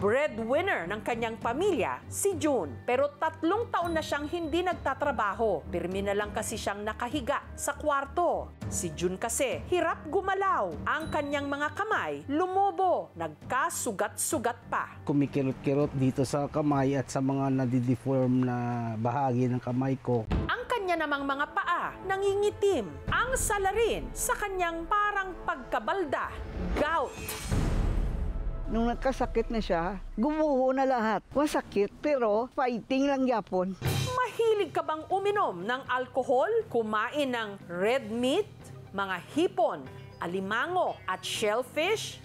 Breadwinner ng kanyang pamilya, si June. Pero 3 taon na siyang hindi nagtatrabaho. Pirmi na lang kasi siyang nakahiga sa kwarto. Si June kasi, hirap gumalaw. Ang kanyang mga kamay, lumobo, nagkasugat-sugat pa. Kumikirot-kirot dito sa kamay at sa mga nadideform na bahagi ng kamay ko. Ang kanya namang mga paa, nangingitim. Ang salarin sa kanyang parang pagkabalda, gout. Nung nagkasakit na siya, gumuho na lahat. Masakit, pero fighting lang yapon. Mahilig ka bang uminom ng alkohol, kumain ng red meat, mga hipon, alimango at shellfish?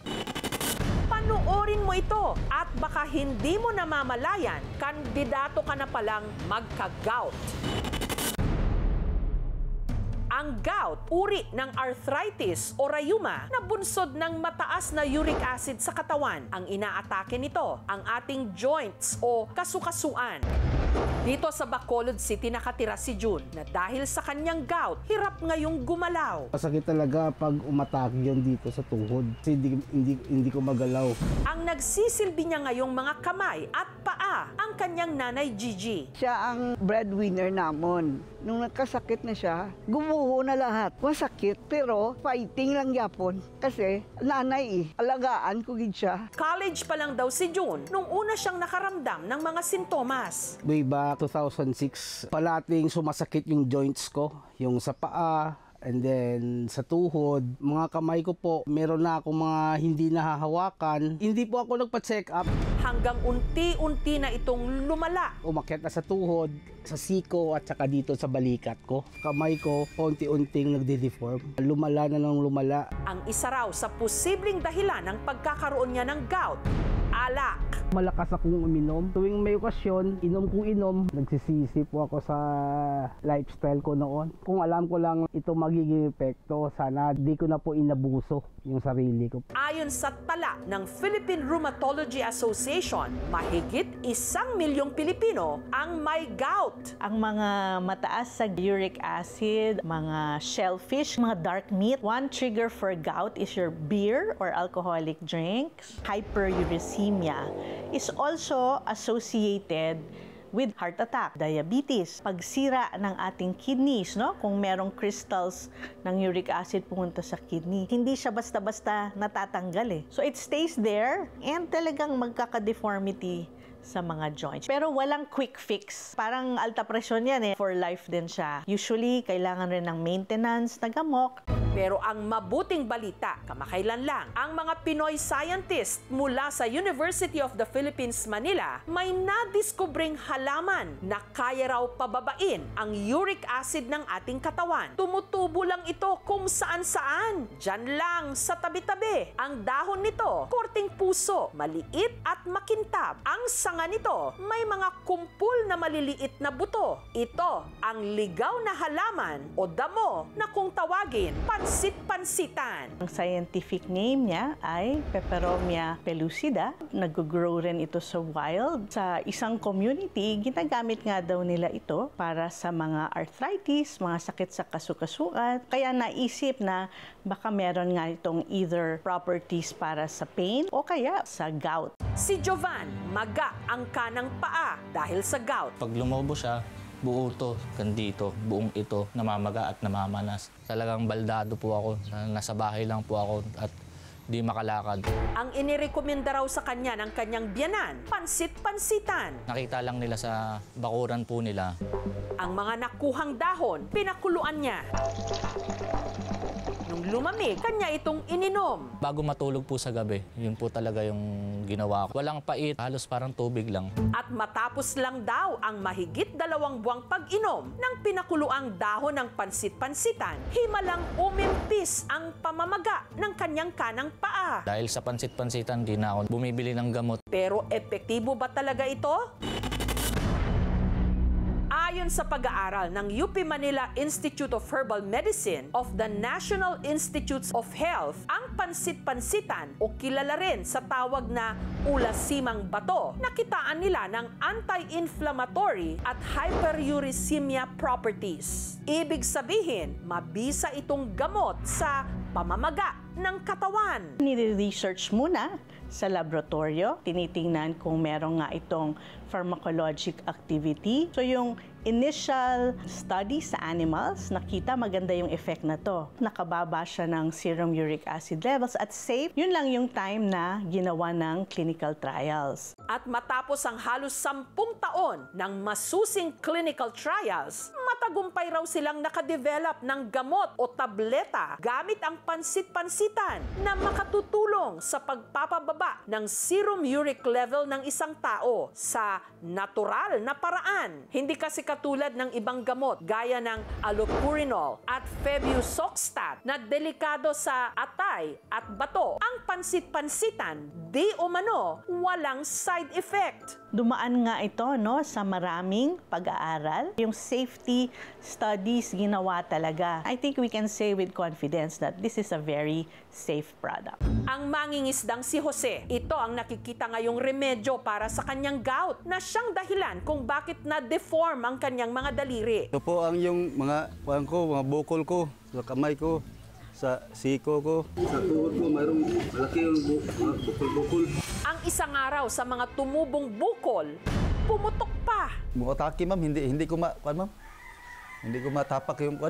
Panoorin mo ito at baka hindi mo namamalayan, kandidato ka na palang magka-gout. Ang gout, uri ng arthritis o rayuma na bunsod ng mataas na uric acid sa katawan. Ang inaatake nito, ang ating joints o kasukasuan. Dito sa Bacolod City nakatira si June na dahil sa kanyang gout, hirap ngayong gumalaw. Masakit talaga pag umatake yun dito sa tuhod. Kasi hindi ko magalaw. Ang nagsisilbi niya ngayong mga kamay at paa, ang kanyang nanay Gigi. Siya ang breadwinner namon. Nung nagkasakit na siya, gumuho na lahat. Masakit, pero fighting lang yapon. Kasi nanay alagaan ko gid siya. College pa lang daw si June nung una siyang nakaramdam ng mga sintomas. Way back 2006, palating sumasakit yung joints ko. Yung sa paa, and then sa tuhod. Mga kamay ko po, meron na akong mga hindi nahahawakan. Hindi po ako nagpa-check up. Hanggang unti-unti na itong lumala. Umakyat na sa tuhod, sa siko at saka dito sa balikat ko. Kamay ko, unti-unting nagde-deform. Lumala na ng lumala. Ang isa raw sa posibleng dahilan ng pagkakaroon niya ng gout, alak. Malakas akong uminom. Tuwing may okasyon, inom kong inom. Nagsisisi po ako sa lifestyle ko noon. Kung alam ko lang ito magiging epekto, sana di ko na po inabuso yung sarili ko. Ayon sa tala ng Philippine Rheumatology Association, mahigit 1 milyong Pilipino ang may gout. Ang mga mataas sa uric acid, mga shellfish, mga dark meat. One trigger for gout is your beer or alcoholic drinks. Hyperuricemia is also associated with heart attack, diabetes, pagsira ng ating kidneys, no? Kung merong crystals ng uric acid pumunta sa kidney, hindi siya basta-basta natatanggal eh. So it stays there and talagang magkaka-deformity sa mga joints. Pero walang quick fix. Parang alta presyon yan eh. For life din siya. Usually, kailangan rin ng maintenance na gamot. Pero ang mabuting balita, kamakailan lang, ang mga Pinoy scientist mula sa University of the Philippines, Manila, may nadiskubring halaman na kaya raw pababain ang uric acid ng ating katawan. Tumutubo lang ito kung saan-saan. Diyan lang sa tabi-tabi. Ang dahon nito, korting puso, maliit at makintab. Ang sanga nito, may mga kumpul na maliliit na buto. Ito ang ligaw na halaman o damo na kung tawagin, pansit-pansitan. Ang scientific name niya ay Peperomia pellucida. Nag-grow rin ito sa wild. Sa isang community, ginagamit nga daw nila ito para sa mga arthritis, mga sakit sa kasukasuan. Kaya naisip na baka meron nga itong either properties para sa pain o kaya sa gout. Si Jovan, maga ang kanang paa dahil sa gout. Pag lumobo siya, buo to, kandito, buong ito, namamaga at namamanas. Talagang baldado po ako, nasa bahay lang po ako at di makalakad. Ang inirekomenda raw sa kanya ng kanyang biyanan, pansit-pansitan. Nakita lang nila sa bakuran po nila. Ang mga nakuhang dahon, pinakuluan niya. Nung lumamig, kanya itong ininom. Bago matulog po sa gabi, yun po talaga yung ginawa ko. Walang pait, halos parang tubig lang. At matapos lang daw ang mahigit 2 buwang pag-inom ng pinakuluang dahon ng pansit-pansitan, himalang umimpis ang pamamaga ng kanyang kanang paa. Dahil sa pansit-pansitan, di na ako bumibili ng gamot. Pero epektibo ba talaga ito? Ayon sa pag-aaral ng UP Manila Institute of Herbal Medicine of the National Institutes of Health, ang pansit-pansitan o kilala rin sa tawag na ulasimang bato, nakitaan nila ng anti-inflammatory at hyperuricemia properties. Ibig sabihin, mabisa itong gamot sa pamamaga ng katawan. Nire-research muna sa laboratorio, tinitingnan kung meron nga itong pharmacologic activity. So yung initial study sa animals, nakita maganda yung effect na to. Nakababa siya ng serum uric acid levels at safe. Yun lang yung time na ginawa ng clinical trials. At matapos ang halos 10 taon ng masusing clinical trials, matagumpay raw silang nakadevelop ng gamot o tableta gamit ang pansit-pansitan na makatutulong sa pagpapababa ng serum uric level ng isang tao sa natural na paraan. Hindi kasi katulad ng ibang gamot gaya ng allopurinol at febusoxstat na delikado sa atay at bato. Ang pansit-pansitan, di umano, walang side effect. Dumaan nga ito sa maraming pag-aaral. Yung safety studies ginawa talaga. I think we can say with confidence that this is a very safe product. Ang mangingisdang si Jose, ito ang nakikita ngayong remedyo para sa kanyang gout na siyang dahilan kung bakit na-deform ang kanyang mga daliri. Ito po ang yung mga bukol ko, sa kamay ko, sa siko ko. Sa tuhod ko, mayroong malaki yung mga bukol-bukol. Ang isang araw sa mga tumubong bukol, pumutok pa. Atake, ma'am, hindi ko ma'am. Hindi ko matapak yung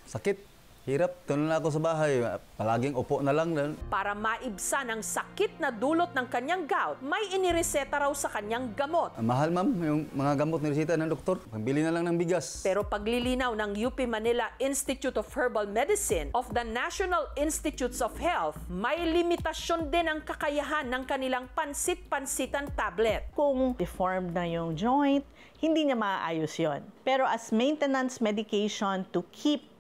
sakit. Hirap, tunan na ako sa bahay. Palaging upo na lang. Para maibsan ang sakit na dulot ng kanyang gout, may inireseta raw sa kanyang gamot. Mahal, ma'am, yung mga gamot ni reseta ng doktor. Pambili na lang ng bigas. Pero paglilinaw ng UP Manila Institute of Herbal Medicine of the National Institutes of Health, may limitasyon din ang kakayahan ng kanilang pansit-pansitan tablet. Kung deformed na yung joint, hindi niya maaayos yon. Pero as maintenance medication to keep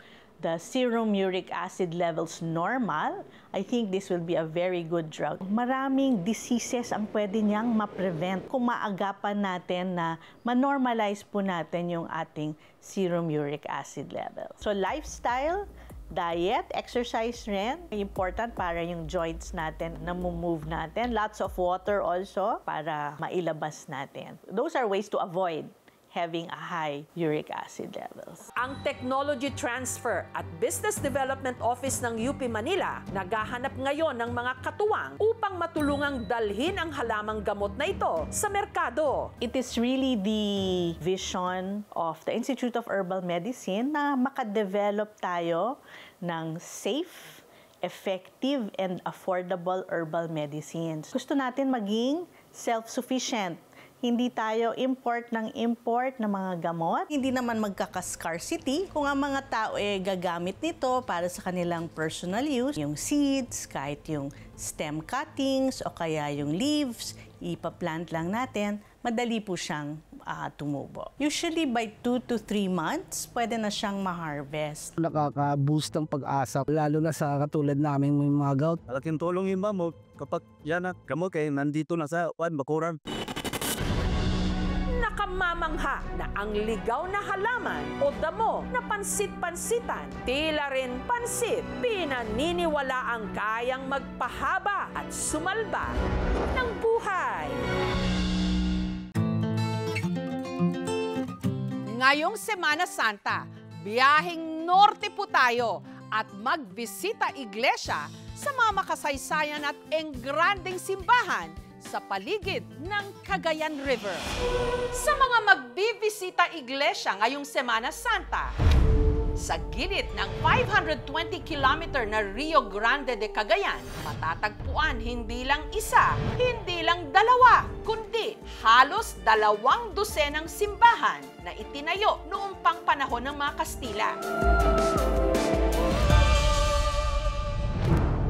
the serum uric acid levels normal, I think this will be a very good drug. Maraming diseases ang pwede niyang ma-prevent kung maagapan natin na ma-normalize po natin yung ating serum uric acid level. So lifestyle, diet, exercise rin, important para yung joints natin na move natin. Lots of water also para mailabas natin. Those are ways to avoid having a high uric acid levels. Ang Technology Transfer at Business Development Office ng UP Manila naghahanap ngayon ng mga katuwang upang matulungang dalhin ang halamang gamot na ito sa merkado. It is really the vision of the Institute of Herbal Medicine na makadevelop tayo ng safe, effective, and affordable herbal medicines. Gusto natin maging self-sufficient. Hindi tayo import ng mga gamot. Hindi naman magkaka-scarcity kung ang mga tao gagamit nito para sa kanilang personal use. Yung seeds, kahit yung stem cuttings o kaya yung leaves, ipaplant lang natin, madali po siyang tumubo. Usually by 2 to 3 months, pwede na siyang ma-harvest. Nakaka-boost ng pag-asa, lalo na sa katulad namin may mga gout. Malaking tulong yun, ma'am. Kapag yan gamot kayo nandito na sa bakuran. Nakamamangha na ang ligaw na halaman o damo na pansit-pansitan, tila rin pansit, pinaniniwala ang kayang magpahaba at sumalba ng buhay. Ngayong Semana Santa, biyaheng norte po tayo at magbisita iglesia sa mga makasaysayan at engranding simbahan sa paligid ng Cagayan River. Sa mga magbibisita iglesia ngayong Semana Santa, sa gilid ng 520 kilometer na Rio Grande de Cagayan, matatagpuan hindi lang isa, hindi lang dalawa, kundi halos 2 dosenang simbahan na itinayo noong pang panahon ng mga Kastila.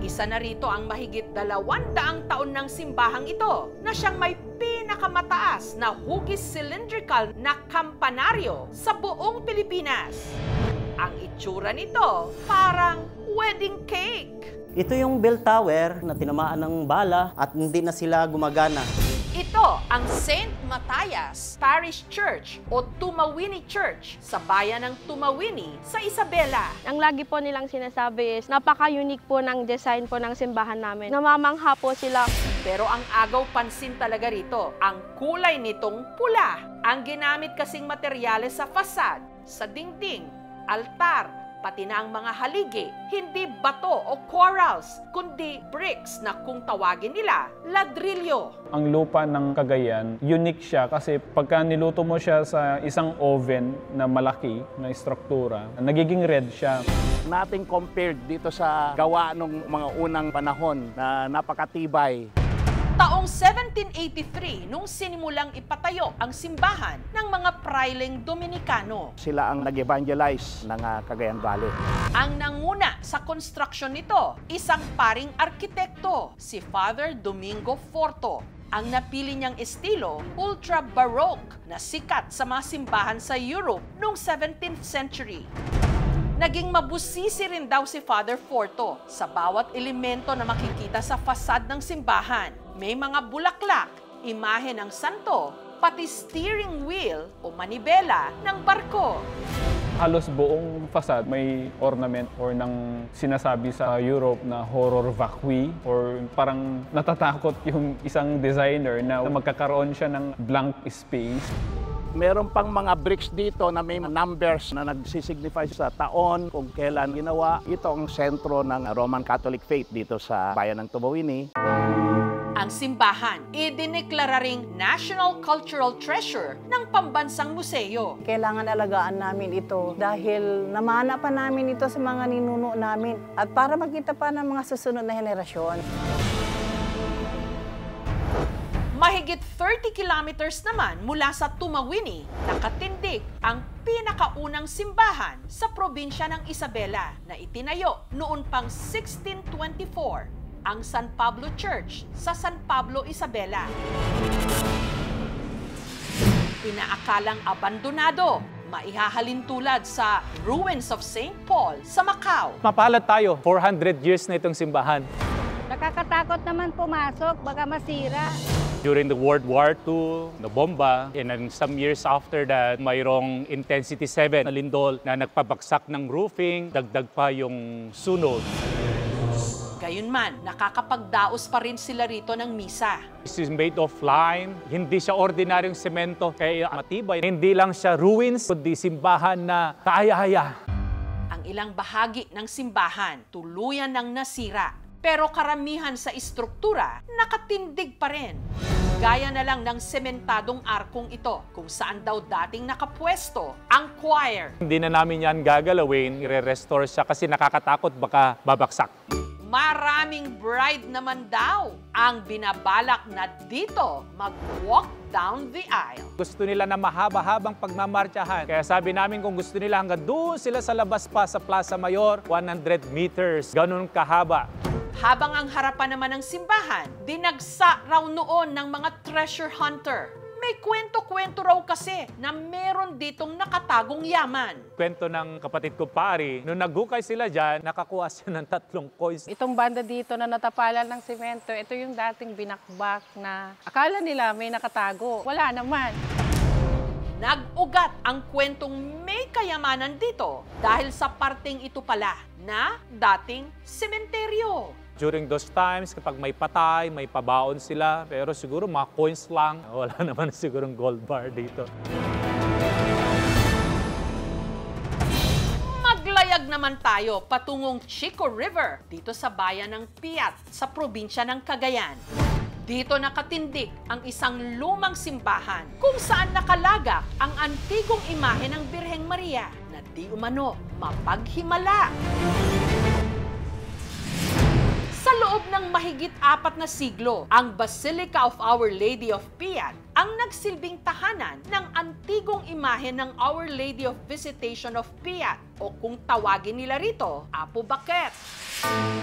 Isa na rito ang mahigit 200 taon ng simbahang ito na siyang may pinakamataas na hugis cylindrical na kampanaryo sa buong Pilipinas. Ang itsura nito parang wedding cake. Ito yung bell tower na tinamaan ng bala at hindi na sila gumagana. Ito ang St. Matthias Parish Church o Tumawini Church sa bayan ng Tumawini sa Isabela. Ang lagi po nilang sinasabi is napaka-unique po ng design po ng simbahan namin. Namamangha po sila. Pero ang agaw pansin talaga rito, ang kulay nitong pula. Ang ginamit kasing materyales sa fasad, sa dingding, altar, pati na ang mga haligi, hindi bato o corals, kundi bricks na kung tawagin nila, ladrilyo. Ang lupa ng Cagayan, unique siya kasi pagka niluto mo siya sa isang oven na malaki na struktura, nagiging red siya. Nating compared dito sa gawa ng mga unang panahon na napakatibay. Taong 1783 nung sinimulang ipatayo ang simbahan ng mga praileng Dominikano. Sila ang nag-evangelize ng Cagayan Valley. Ang nanguna sa construction nito, isang paring arkitekto, si Father Domingo Forto. Ang napili niyang estilo, ultra-baroque, na sikat sa mga simbahan sa Europe noong 17th century. Naging mabusisi rin daw si Father Forto sa bawat elemento na makikita sa fasad ng simbahan. May mga bulaklak, imahe ng santo, pati steering wheel o manibela ng barko. Halos buong fasad may ornament or nang sinasabi sa Europe na horror vacui or parang natatakot yung isang designer na magkakaroon siya ng blank space. Meron pang mga bricks dito na may numbers na nagsisignify sa taon kung kailan ginawa. Ito ang sentro ng Roman Catholic faith dito sa bayan ng Tubawini. Ang simbahan, idineklara ring National Cultural Treasure ng Pambansang Museo. Kailangan alagaan namin ito dahil namana pa namin ito sa mga ninuno namin at para makita pa ng mga susunod na henerasyon. Mahigit 30 kilometers naman mula sa Tumawini, nakatindig ang pinakaunang simbahan sa probinsya ng Isabela na itinayo noon pang 1624. Ang San Pablo Church sa San Pablo, Isabela. Inaakalang abandonado, maihahalin tulad sa ruins of St. Paul sa Macau. Mapalad tayo, 400 years na itong simbahan. Nakakatakot naman pumasok, baka masira. During the World War II, nabomba, and then some years after that, mayroong Intensity 7 na lindol na nagpabagsak ng roofing, dagdag pa yung sunod. Gayunman, nakakapagdaos pa rin sila rito ng misa. This is made of lime, hindi siya ordinaryong semento, kaya matibay. Hindi lang siya ruins, kundi simbahan na kaya-haya. Ang ilang bahagi ng simbahan, tuluyan ng nasira. Pero karamihan sa istruktura, nakatindig pa rin. Gaya na lang ng sementadong arkong ito, kung saan daw dating nakapwesto ang choir. Hindi na namin yan gagalawin, i-restore siya kasi nakakatakot baka babaksak. Maraming bride naman daw ang binabalak na dito mag-walk down the aisle. Gusto nila na mahaba-habang pagmamartyahan. Kaya sabi namin kung gusto nila hanggang doon sila sa labas pa sa Plaza Mayor, 100 meters. Ganun kahaba. Habang ang harapan naman ng simbahan, dinagsa raw noon ng mga treasure hunter. May kwento-kwento raw kasi na meron ditong nakatagong yaman. Kwento ng kapatid ko pari, nung naghukay sila dyan, nakakuha siya ng 3 coins. Itong banda dito na natapalan ng semento, ito yung dating binakbak na akala nila may nakatago. Wala naman. Nag-ugat ang kwentong may kayamanan dito dahil sa parteng ito pala na dating sementeryo. During those times, kapag may patay, may pabaon sila, pero siguro mga coins lang. Wala naman sigurong gold bar dito. Maglayag naman tayo patungong Chico River dito sa bayan ng Piat sa probinsya ng Cagayan. Dito nakatindig ang isang lumang simbahan kung saan nakalagak ang antigong imahe ng Birheng Maria na di umano mapaghimala. Sa loob ng mahigit 4 na siglo, ang Basilica of Our Lady of Piat ang nagsilbing tahanan ng antigong imahe ng Our Lady of Visitation of Piat o kung tawagin nila rito, Apo Bakit.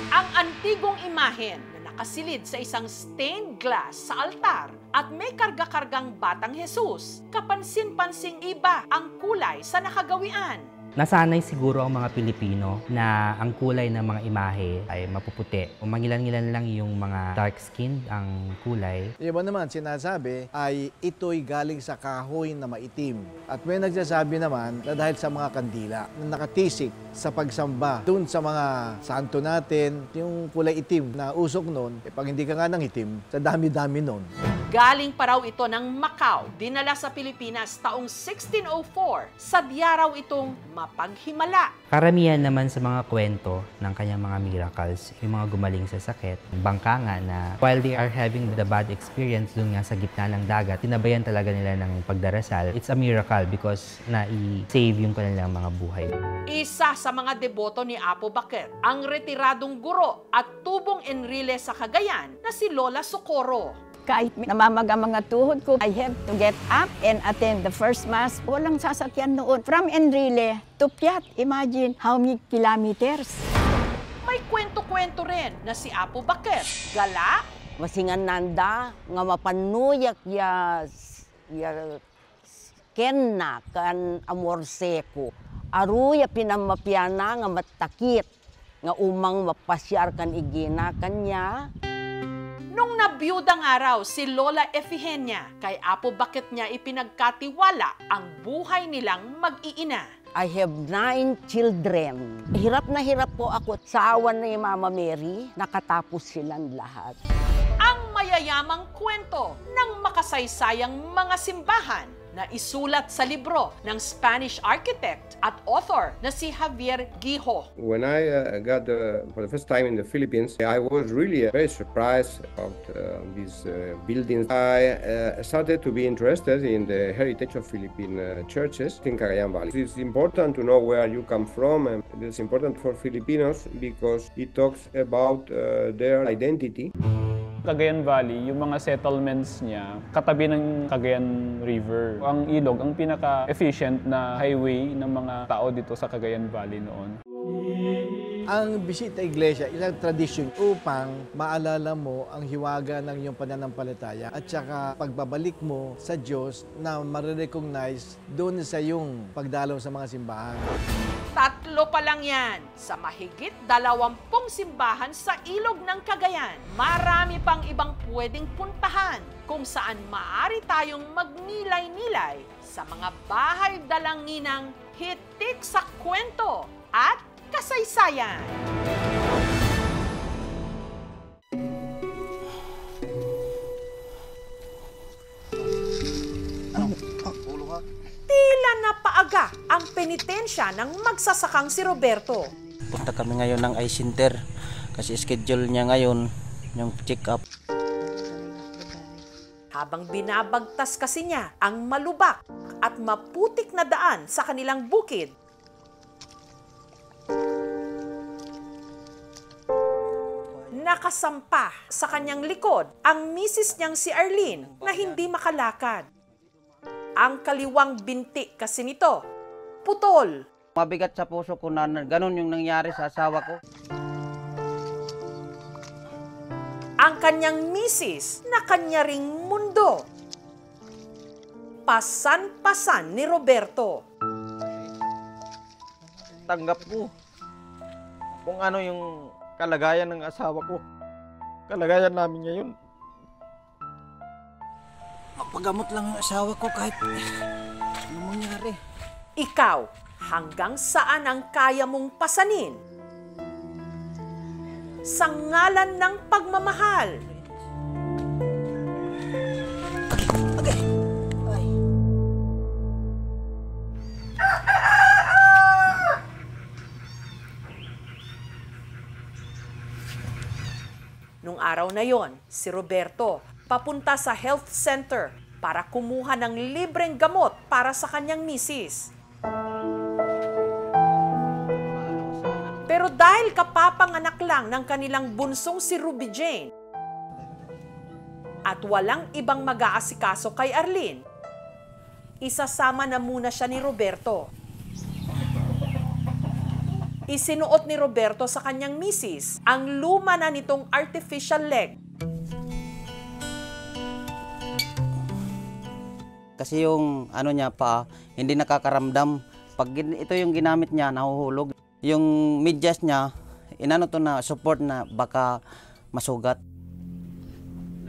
Ang antigong imahe na nakasilid sa isang stained glass sa altar at may karga-kargang batang Jesus, kapansin-pansing iba ang kulay sa nakagawian. Nasanay siguro ang mga Pilipino na ang kulay ng mga imahe ay mapuputi. O mangilan-ngilan lang yung mga dark skin ang kulay. Yung iba naman sinasabi ay ito'y galing sa kahoy na maitim. At may nagsasabi naman na dahil sa mga kandila na nakatisik sa pagsamba dun sa mga santo natin, yung kulay itim na usok nun, pag hindi ka nga ng itim, sa dami-dami nun. Galing pa raw ito ng Macau, dinala sa Pilipinas taong 1604. Sadya raw itong mapaghimala. Karamihan naman sa mga kwento ng kanyang mga miracles, yung mga gumaling sa sakit, bangka nga na while they are having the bad experience dun nga sa gitna ng dagat, tinabayan talaga nila ng pagdarasal. It's a miracle because na-save yung kanilang mga buhay. Isa sa mga deboto ni Apo Bakit, ang retiradong guro at tubong Enrile sa Cagayan na si Lola Socorro. Kahit namamaga mga tuhod ko, I have to get up and attend the first mass. Walang sasakyan noon. From Enrile to Piat, imagine how many kilometers. May kwento-kwento rin na si Apo Bakit. Gala? Masingan nanda, nga mapanuyak ya kenna kan amor seko. Aruya pinamapiana nga matakit, nga umang mapasyar kan igina kanya. Nung nabiyudang araw si Lola Efigenia, kay Apo Bakit niya ipinagkatiwala ang buhay nilang mag-iina. I have 9 children. Hirap na hirap po ako. Sa awan ni Mama Mary, nakatapos silang lahat. Ang mayayamang kwento ng makasaysayang mga simbahan na isulat sa libro ng Spanish architect at author na si Javier Gijo. When I got for the first time in the Philippines, I was really very surprised about these buildings. I started to be interested in the heritage of Philippine churches in Cagayan Valley. It's important to know where you come from, and it's important for Filipinos because it talks about their identity. Cagayan Valley, yung mga settlements niya, katabi ng Cagayan River. Ang ilog, ang pinaka-efficient na highway ng mga tao dito sa Cagayan Valley noon. Ang bisita iglesia, isang tradisyon upang maalala mo ang hiwaga ng iyong pananampalataya at saka pagbabalik mo sa Diyos na marirecognize doon sa iyong pagdalaw sa mga simbahan. 3 pa lang yan sa mahigit 20 simbahan sa ilog ng Cagayan. Marami pang ibang pwedeng puntahan kung saan maaari tayong magnilay-nilay sa mga bahay dalanginang hitik sa kwento at kasaysayan. Tila napaaga ang penitensya ng magsasakang si Roberto. Punta kami ngayon ng eye center kasi schedule niya ngayon yung check-up. Habang binabagtas kasi niya ang malubak at maputik na daan sa kanilang bukid, nakasampa sa kanyang likod ang misis niyang si Arlene na hindi makalakad. Ang kaliwang binti kasi nito, putol. Mabigat sa puso ko na ganun yung nangyari sa asawa ko. Ang kanyang misis na kanya ring mundo. Pasan-pasan ni Roberto. Tanggap ko kung ano yung kalagayan ng asawa ko. Kalagayan namin ngayon. Mapagamot lang yung asawa ko kahit ano mangyari. Ikaw, hanggang saan ang kaya mong pasanin? Sa ngalan ng pagmamahal. Nung araw na yon, si Roberto papunta sa health center para kumuha ng libreng gamot para sa kanyang misis. Pero dahil kapapanganak lang ng kanilang bunsong si Ruby Jane at walang ibang mag-aasikaso kay Arlene, isasama na muna siya ni Roberto. Isinuot ni Roberto sa kanyang misis ang luma na nitong artificial leg. Kasi yung ano niya pa, hindi nakakaramdam. Pag ito yung ginamit niya, nahuhulog. Yung medyas niya, inano to na support na baka masugat.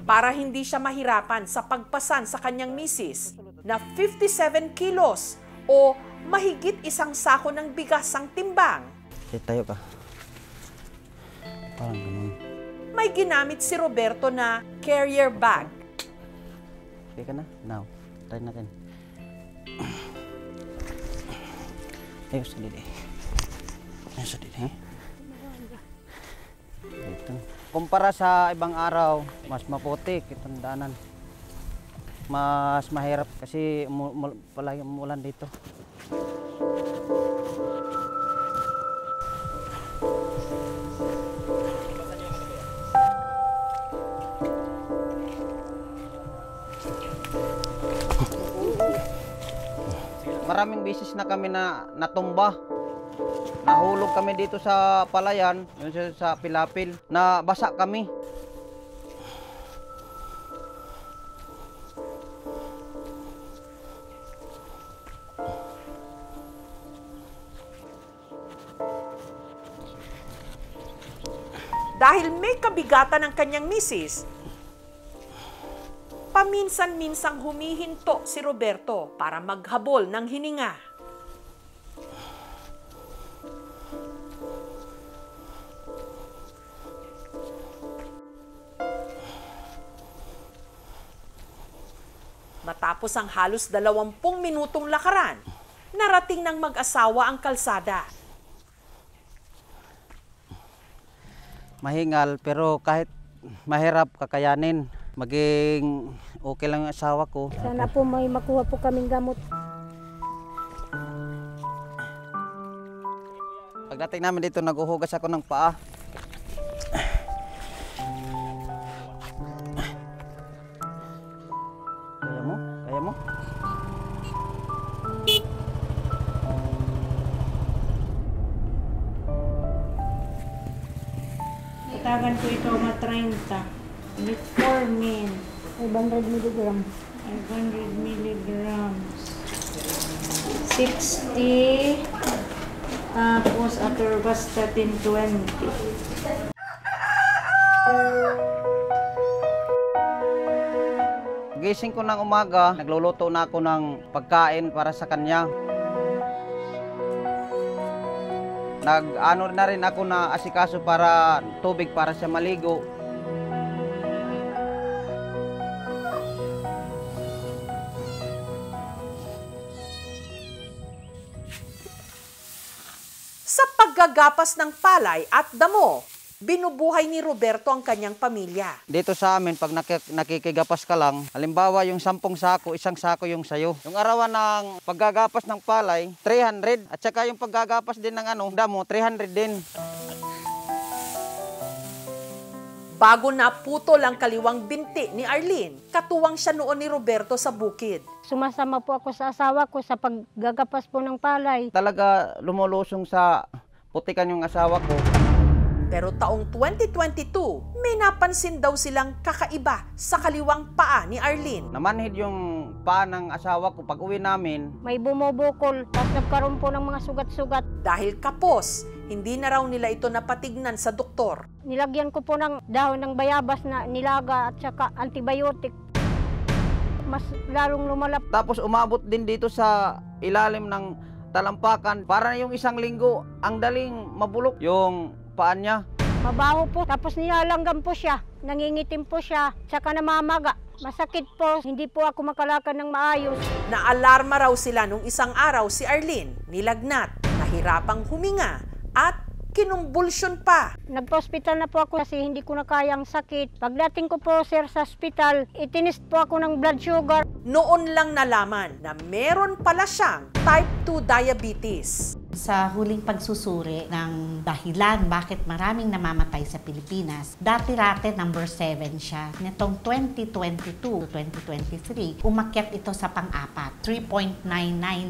Para hindi siya mahirapan sa pagpasan sa kanyang misis na 57 kilos o mahigit 1 sako ng bigas ang timbang. Tayo ka. Parang ganun. May ginamit si Roberto na carrier bag. Okay ka na? Now, try natin. Ayos sa dili. Ayos sa dili. Ito. Kumpara sa ibang araw, mas maputik itong daanan. Mas mahirap kasi palagi umulan dito. Maraming beses na kami na natumba. Nahulog kami dito sa palayan, yun sa Pilapil, na basa kami. Dahil may kabigatan ng kanyang misis, paminsan-minsang humihinto si Roberto para maghabol ng hininga. Matapos ang halos 20 minutong lakaran, narating ng mag-asawa ang kalsada. Mahingal pero kahit mahirap kakayanin. Maging okay lang ang asawa ko. Sana po may makuha po kaming gamot. Pagdating namin dito, naghuhugas ako ng paa. Kaya mo? Kaya mo? Katagan ko ito na 30. Metformin. 500 milligrams. 500 milligrams. 60. Tapos atorvastatin 20. Gising ko ng umaga, nagluluto na ako ng pagkain para sa kanya. Nag-ano na rin ako na asikaso para tubig para siya maligo. Sa paggagapas ng palay at damo, binubuhay ni Roberto ang kanyang pamilya. Dito sa amin, pag nakikigapas ka lang, halimbawa yung 10 sako, 1 sako yung sayo. Yung arawan ng paggagapas ng palay, 300. At saka yung paggagapas din ng damo, 300 din. Bago naputol ang kaliwang binti ni Arlene, katuwang siya noon ni Roberto sa bukid. Sumasama po ako sa asawa ko sa paggagapas po ng palay. Talaga lumulusong sa putikan yung asawa ko. Pero taong 2022, may napansin daw silang kakaiba sa kaliwang paa ni Arlene. Namanhid yung paa ng asawa ko pag uwi namin. May bumubukol, tapos nagkaroon po ng mga sugat-sugat. Dahil kapos, hindi na raw nila ito napatignan sa doktor. Nilagyan ko po ng dahon ng bayabas na nilaga at saka antibiotic. Mas lalong lumalap. Tapos umabot din dito sa ilalim ng talampakan. Para yung 1 linggo, ang daling mabulok yung paan niya. Mabaho po, tapos nilalanggam po siya, nangingitim po siya, saka namamaga. Masakit po, hindi po ako makalakad ng maayos. Naalarma raw sila nung isang araw si Arlene, nilagnat, nahirapang huminga at kinumbulsyon pa. Nagpa-hospital na po ako kasi hindi ko na kayang sakit. Pagdating ko po sir sa hospital, itinest po ako ng blood sugar. Noon lang nalaman na meron pala siyang type 2 diabetes. Sa huling pagsusuri ng dahilan bakit maraming namamatay sa Pilipinas, dati-rate number 7 siya. Nitong 2022 to 2023, umakyat ito sa pang-4. 3.99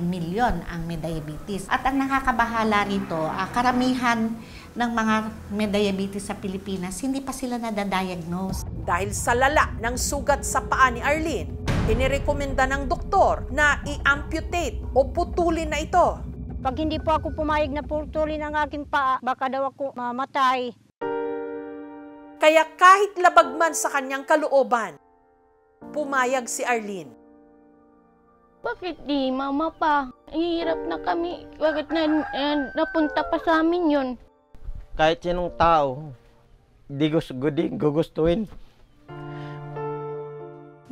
million ang may diabetes. At ang nakakabahala rito, karamihan ng mga may diabetes sa Pilipinas, hindi pa sila nadadiagnose. Dahil sa lala ng sugat sa paa ni Arlene, inirekomenda ng doktor na i-amputate o putulin na ito. Pag hindi po ako pumayag na putulin ang aking paa, baka daw ako mamatay. Kaya kahit labag man sa kanyang kalooban, pumayag si Arlene. Bakit di mama pa? Hirap na kami. Bakit napunta pa sa amin yun? Kahit sinong tao, di gugustuhin.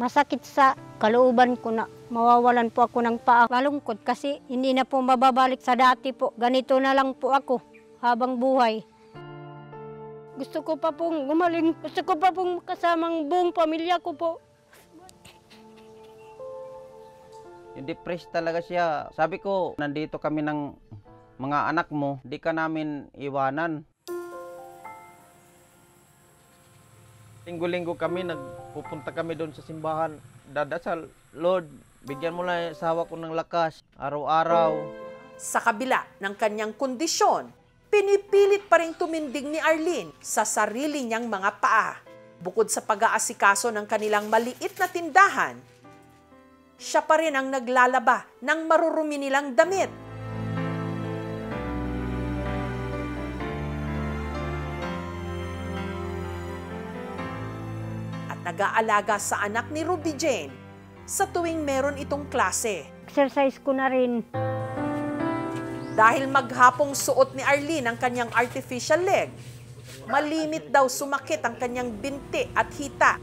Masakit sa kalooban ko na mawawalan po ako ng paa. Malungkot kasi hindi na po mababalik sa dati po. Ganito na lang po ako habang buhay. Gusto ko pa pong gumaling. Gusto ko pa pong kasamang buong pamilya ko po. Yung depressed talaga siya. Sabi ko, nandito kami ng mga anak mo, di ka namin iwanan. Linggo-linggo kami, nagpupunta kami doon sa simbahan. Dadasal, Lord, bigyan mo lang yung asawa ko ng lakas, araw-araw. Sa kabila ng kanyang kondisyon, pinipilit pa rin tumindig ni Arlene sa sarili niyang mga paa. Bukod sa pag-aasikaso ng kanilang maliit na tindahan, siya pa rin ang naglalaba ng marurumi nilang damit. Nag-aalaga sa anak ni Ruby Jane sa tuwing meron itong klase. Exercise ko na rin. Dahil maghapong suot ni Arlene ang kanyang artificial leg, malimit daw sumakit ang kanyang binti at hita.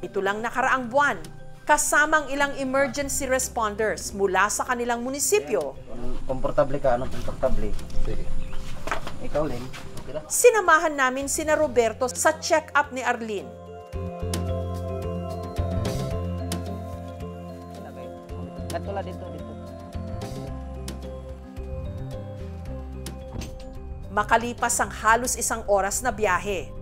Ito lang nakaraang buwan, kasamang ilang emergency responders mula sa kanilang munisipyo. Komportable ka? Anong komportable? Sige. Ikaw, Len. Okay. Sinamahan namin sina Roberto sa check-up ni Arlene. Katula dito. Makalipas ang halos 1 oras na biyahe,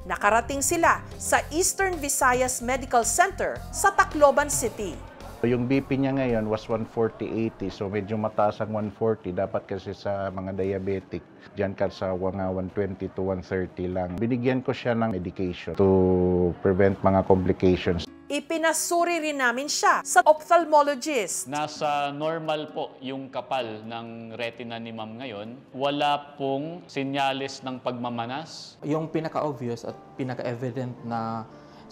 nakarating sila sa Eastern Visayas Medical Center sa Tacloban City. Yung BP niya ngayon was 140/80, so medyo mataas ang 140. Dapat kasi sa mga diabetic, diyan ka sa mga 120 to 130 lang. Binigyan ko siya ng medication to prevent mga complications. Ipinasuri rin namin siya sa ophthalmologist. Nasa normal po yung kapal ng retina ni ma'am ngayon. Wala pong senyales ng pagmamanas. Yung pinaka-obvious at pinaka-evident na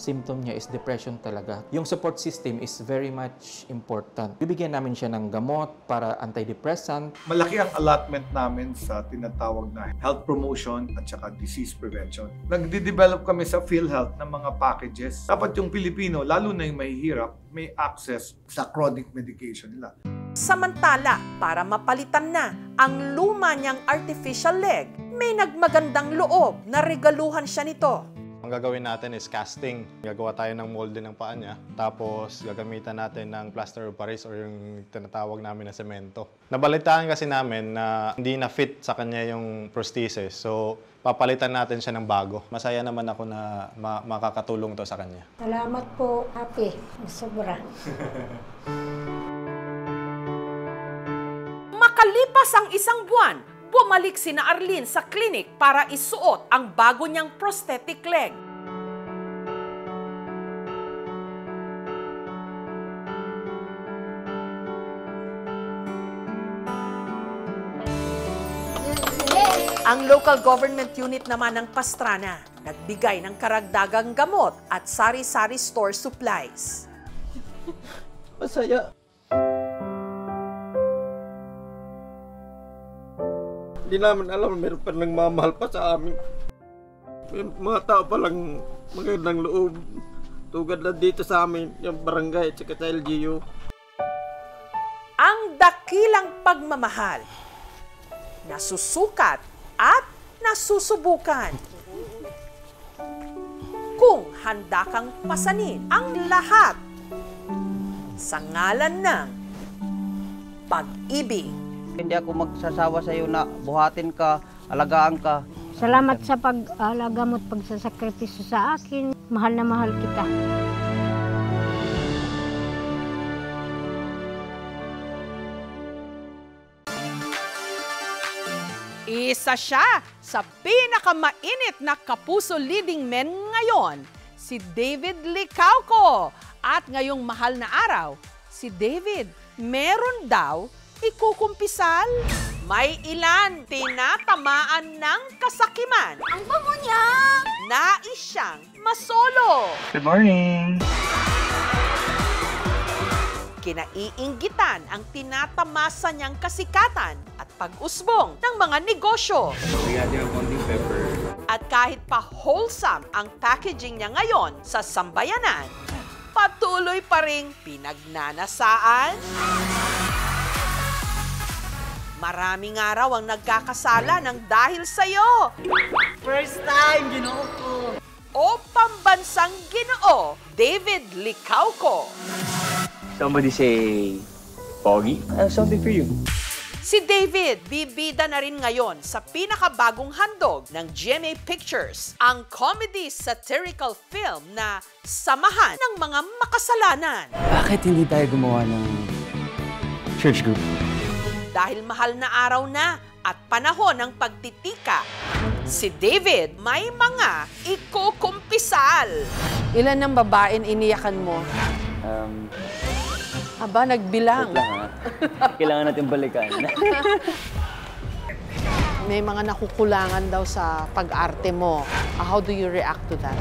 symptom niya is depression talaga. Yung support system is very much important. Bibigyan namin siya ng gamot para antidepressant. Malaki ang allotment namin sa tinatawag na health promotion at saka disease prevention. Nagde-develop kami sa PhilHealth ng mga packages. Dapat yung Pilipino, lalo na yung mahihirap, may access sa chronic medication nila. Samantala, para mapalitan na ang luma niyang artificial leg, may nagmagandang loob na regaluhan siya nito. Ang gagawin natin is casting. Gagawa tayo ng molde ng paa niya. Tapos gagamitan natin ng plaster of Paris or yung tinatawag namin na semento. Nabalitaan kasi namin na hindi na fit sa kanya yung prosthesis. So papalitan natin siya ng bago. Masaya naman ako na makakatulong to sa kanya. Salamat po, happy. Sobra. Makalipas ang 1 buwan, bumalik sina Arlene sa klinik para isuot ang bago niyang prosthetic leg. Ang local government unit naman ng Pastrana, nagbigay ng karagdagang gamot at sari-sari store supplies. Masaya. Hindi namin alam, meron pa nagmamahal pa sa amin. May mga tao palang magandang loob. Tugad na dito sa amin, yung barangay at saka sa LGU. Ang dakilang pagmamahal, nasusukat at nasusubukan. Kung handa kang pasanin ang lahat sa ngalan ng pag-ibig. Hindi ako magsasawa sa iyo na buhatin ka, alagaan ka. Salamat sa pag-alaga mo at pagsasakripisyo sa akin. Mahal na mahal kita. Isa siya sa pinakamainit na kapuso leading men ngayon, si David Licauco. At ngayong mahal na araw, si David meron daw ikukumpisal. May ilan tinatamaan ng kasakiman. Ang bango niya! Nais siyang masolo. Good morning! kinaiinggitan ang tinatamasa niyang kasikatan at pag-usbong ng mga negosyo. At kahit pa wholesome ang packaging niya ngayon sa sambayanan, patuloy pa ring pinagnanasaan. Maraming araw ang nagkakasala ng dahil sa'yo. First time, ginoo ko. O pambansang ginoo, David Licauco. Somebody say, Pogi? I have something for you. Si David, bibida na rin ngayon sa pinakabagong handog ng GMA Pictures, ang comedy satirical film na Samahan ng Mga Makasalanan. Bakit hindi tayo gumawa ng church group? Dahil mahal na araw na at panahon ng pagtitika, si David may mga ikukumpisal. Ilan ng babaeng iniyakan mo? Aba, nagbilang. Kailangan natin balikan. May mga nakukulangan daw sa pag-arte mo. How do you react to that?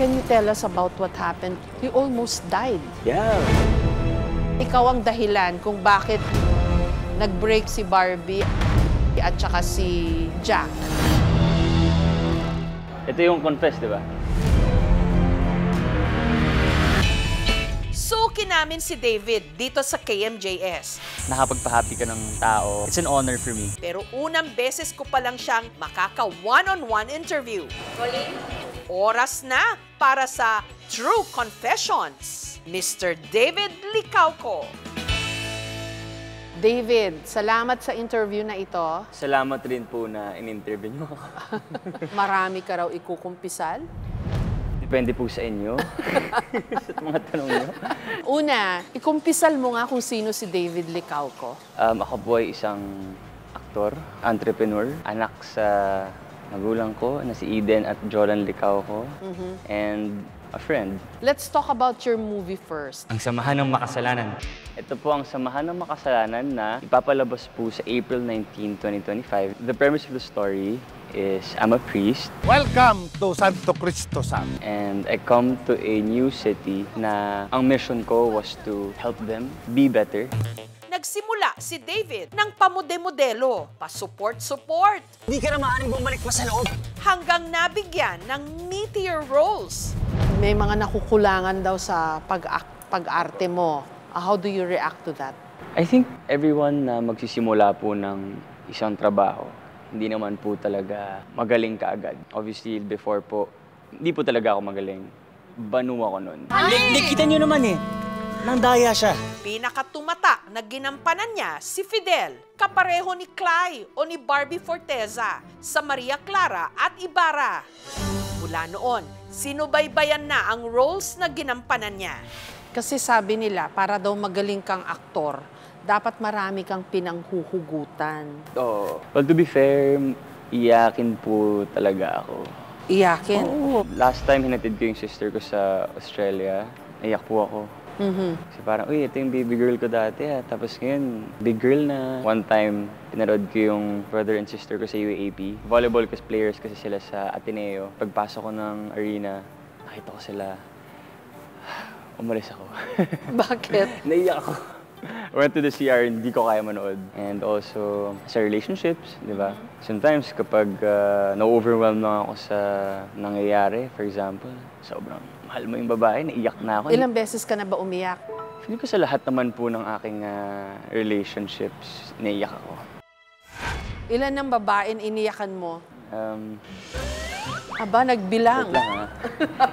Can you tell us about what happened? You almost died. Yeah. Ikaw ang dahilan kung bakit nag-break si Barbie at saka si Jack. Ito yung confess, di ba? Suki namin si David dito sa KMJS. Nakapagpa-happy ka ng tao. It's an honor for me. Pero unang beses ko pa lang siyang makaka-one-on-one interview. Oras na para sa True Confessions. Mr. David Licauco. David, salamat sa interview na ito. Salamat rin po na in-interview nyo. Marami ka raw ikukumpisal? Depende po sa inyo. Sa mga tanong nyo. Una, ikumpisal mo nga kung sino si David Licauco. Ako po ay isang aktor, entrepreneur, anak sa magulang ko na si Eden at Jolan Licauco, and a friend. Let's talk about your movie first. Ang Samahan ng Makasalanan. Ito po ang Samahan ng Makasalanan na ipapalabas po sa April 19, 2025. The premise of the story is I'm a priest. Welcome to Santo Cristo San. And I come to a new city na ang mission ko was to help them be better. Nagsimula si David ng pamude-modelo, pa-support-support. Hindi ka na maaaring bumalik pa sa loob. Hanggang nabigyan ng meteor roles. May mga nakukulangan daw sa pag-arte mo. How do you react to that? I think everyone na magsisimula po ng isang trabaho, hindi naman po talaga magaling kaagad. Obviously, before po, hindi po talaga ako magaling. Banu ako nun. Kita nyo naman eh. Nandaya siya. Pinakatumatak na ginampanan niya si Fidel, kapareho ni Clay o ni Barbie Forteza sa Maria Clara at Ibarra. Mula noon, sinubaybayan na ang roles na ginampanan niya. Kasi sabi nila, para daw magaling kang aktor, dapat marami kang pinanghuhugutan. Oh. Well, to be fair, iyakin po talaga ako. Iyakin? Oo. Last time, hinatid ko yung sister ko sa Australia. Naiyak po ako. Kasi parang, uy, ito yung baby girl ko dati ha. Tapos ngayon, big girl na. One time, pinanood ko yung brother and sister ko sa UAAP. Volleyball players kasi sila sa Ateneo. Pagpasok ko ng arena, nakita ko sila. Umalis ako. Bakit? Naiyak ako. I went to the CR, hindi ko kaya manood. And also, sa relationships, di ba? Sometimes, kapag na-overwhelm lang ako sa nangyayari, for example, sobrang mahal mo yung babae, naiyak na ako. Ilang beses ka na ba umiyak? Feeling ko sa lahat naman po ng aking relationships, naiyak ako. Ilan ng babaeng iniyakan mo? Aba, nagbilang. Wait lang ha.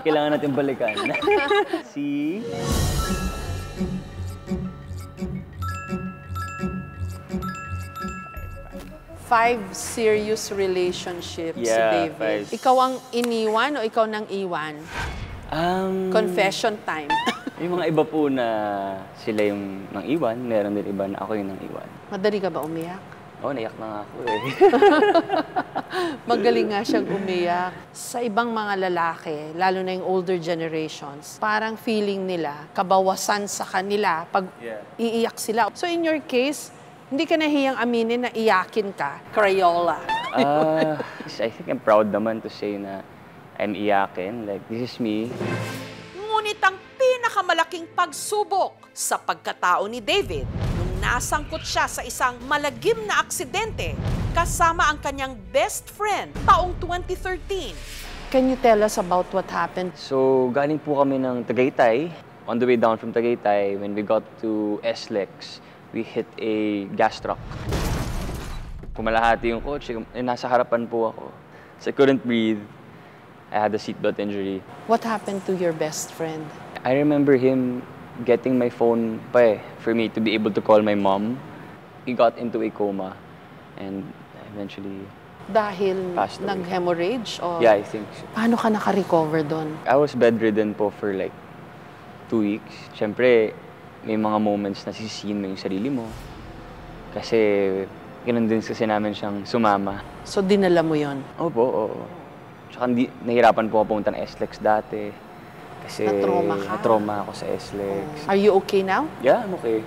Kailangan natin balikan. Si... 5 serious relationships, Yeah, David. 5. Ikaw ang iniwan o ikaw nang iwan? Confession time. Yung mga iba po na sila yung nang iwan, meron din iba na ako yung nang iwan. Madali ka ba umiyak? Oo, naiyak na nga ako eh. Magaling nga siyang umiyak. Sa ibang mga lalaki, lalo na yung older generations, parang feeling nila, kabawasan sa kanila pag iiyak sila. So in your case, hindi ka nahiyang aminin na iyakin ka, Crayola. I think I'm proud naman to say na I'm iyakin. Like, this is me. Ngunit ang pinakamalaking pagsubok sa pagkatao ni David nung nasangkot siya sa isang malagim na aksidente kasama ang kanyang best friend taong 2013. Can you tell us about what happened? So, galing po kami ng Tagaytay. On the way down from Tagaytay, when we got to SLEX, we hit a gas truck. Pumalahati yung kotse, nasa harapan po ako. So I couldn't breathe. I had a seatbelt injury. What happened to your best friend? I remember him getting my phone pa for me to be able to call my mom. He got into a coma and eventually Dahil passed away. nag-hemorrhage? O Yeah, I think so. paano ka naka-recover doon? I was bedridden po for like 2 weeks. Siyempre, may mga moments na sisihin mo yung sarili mo. Kasi ganun din kasi namin siyang sumama. So dinala mo yon? Opo, oo. Tsaka nahirapan po ako pumunta ng SLEX dati. Kasi Na-trauma ka? na-trauma ako sa SLEX. Are you okay now? Yeah, I'm okay.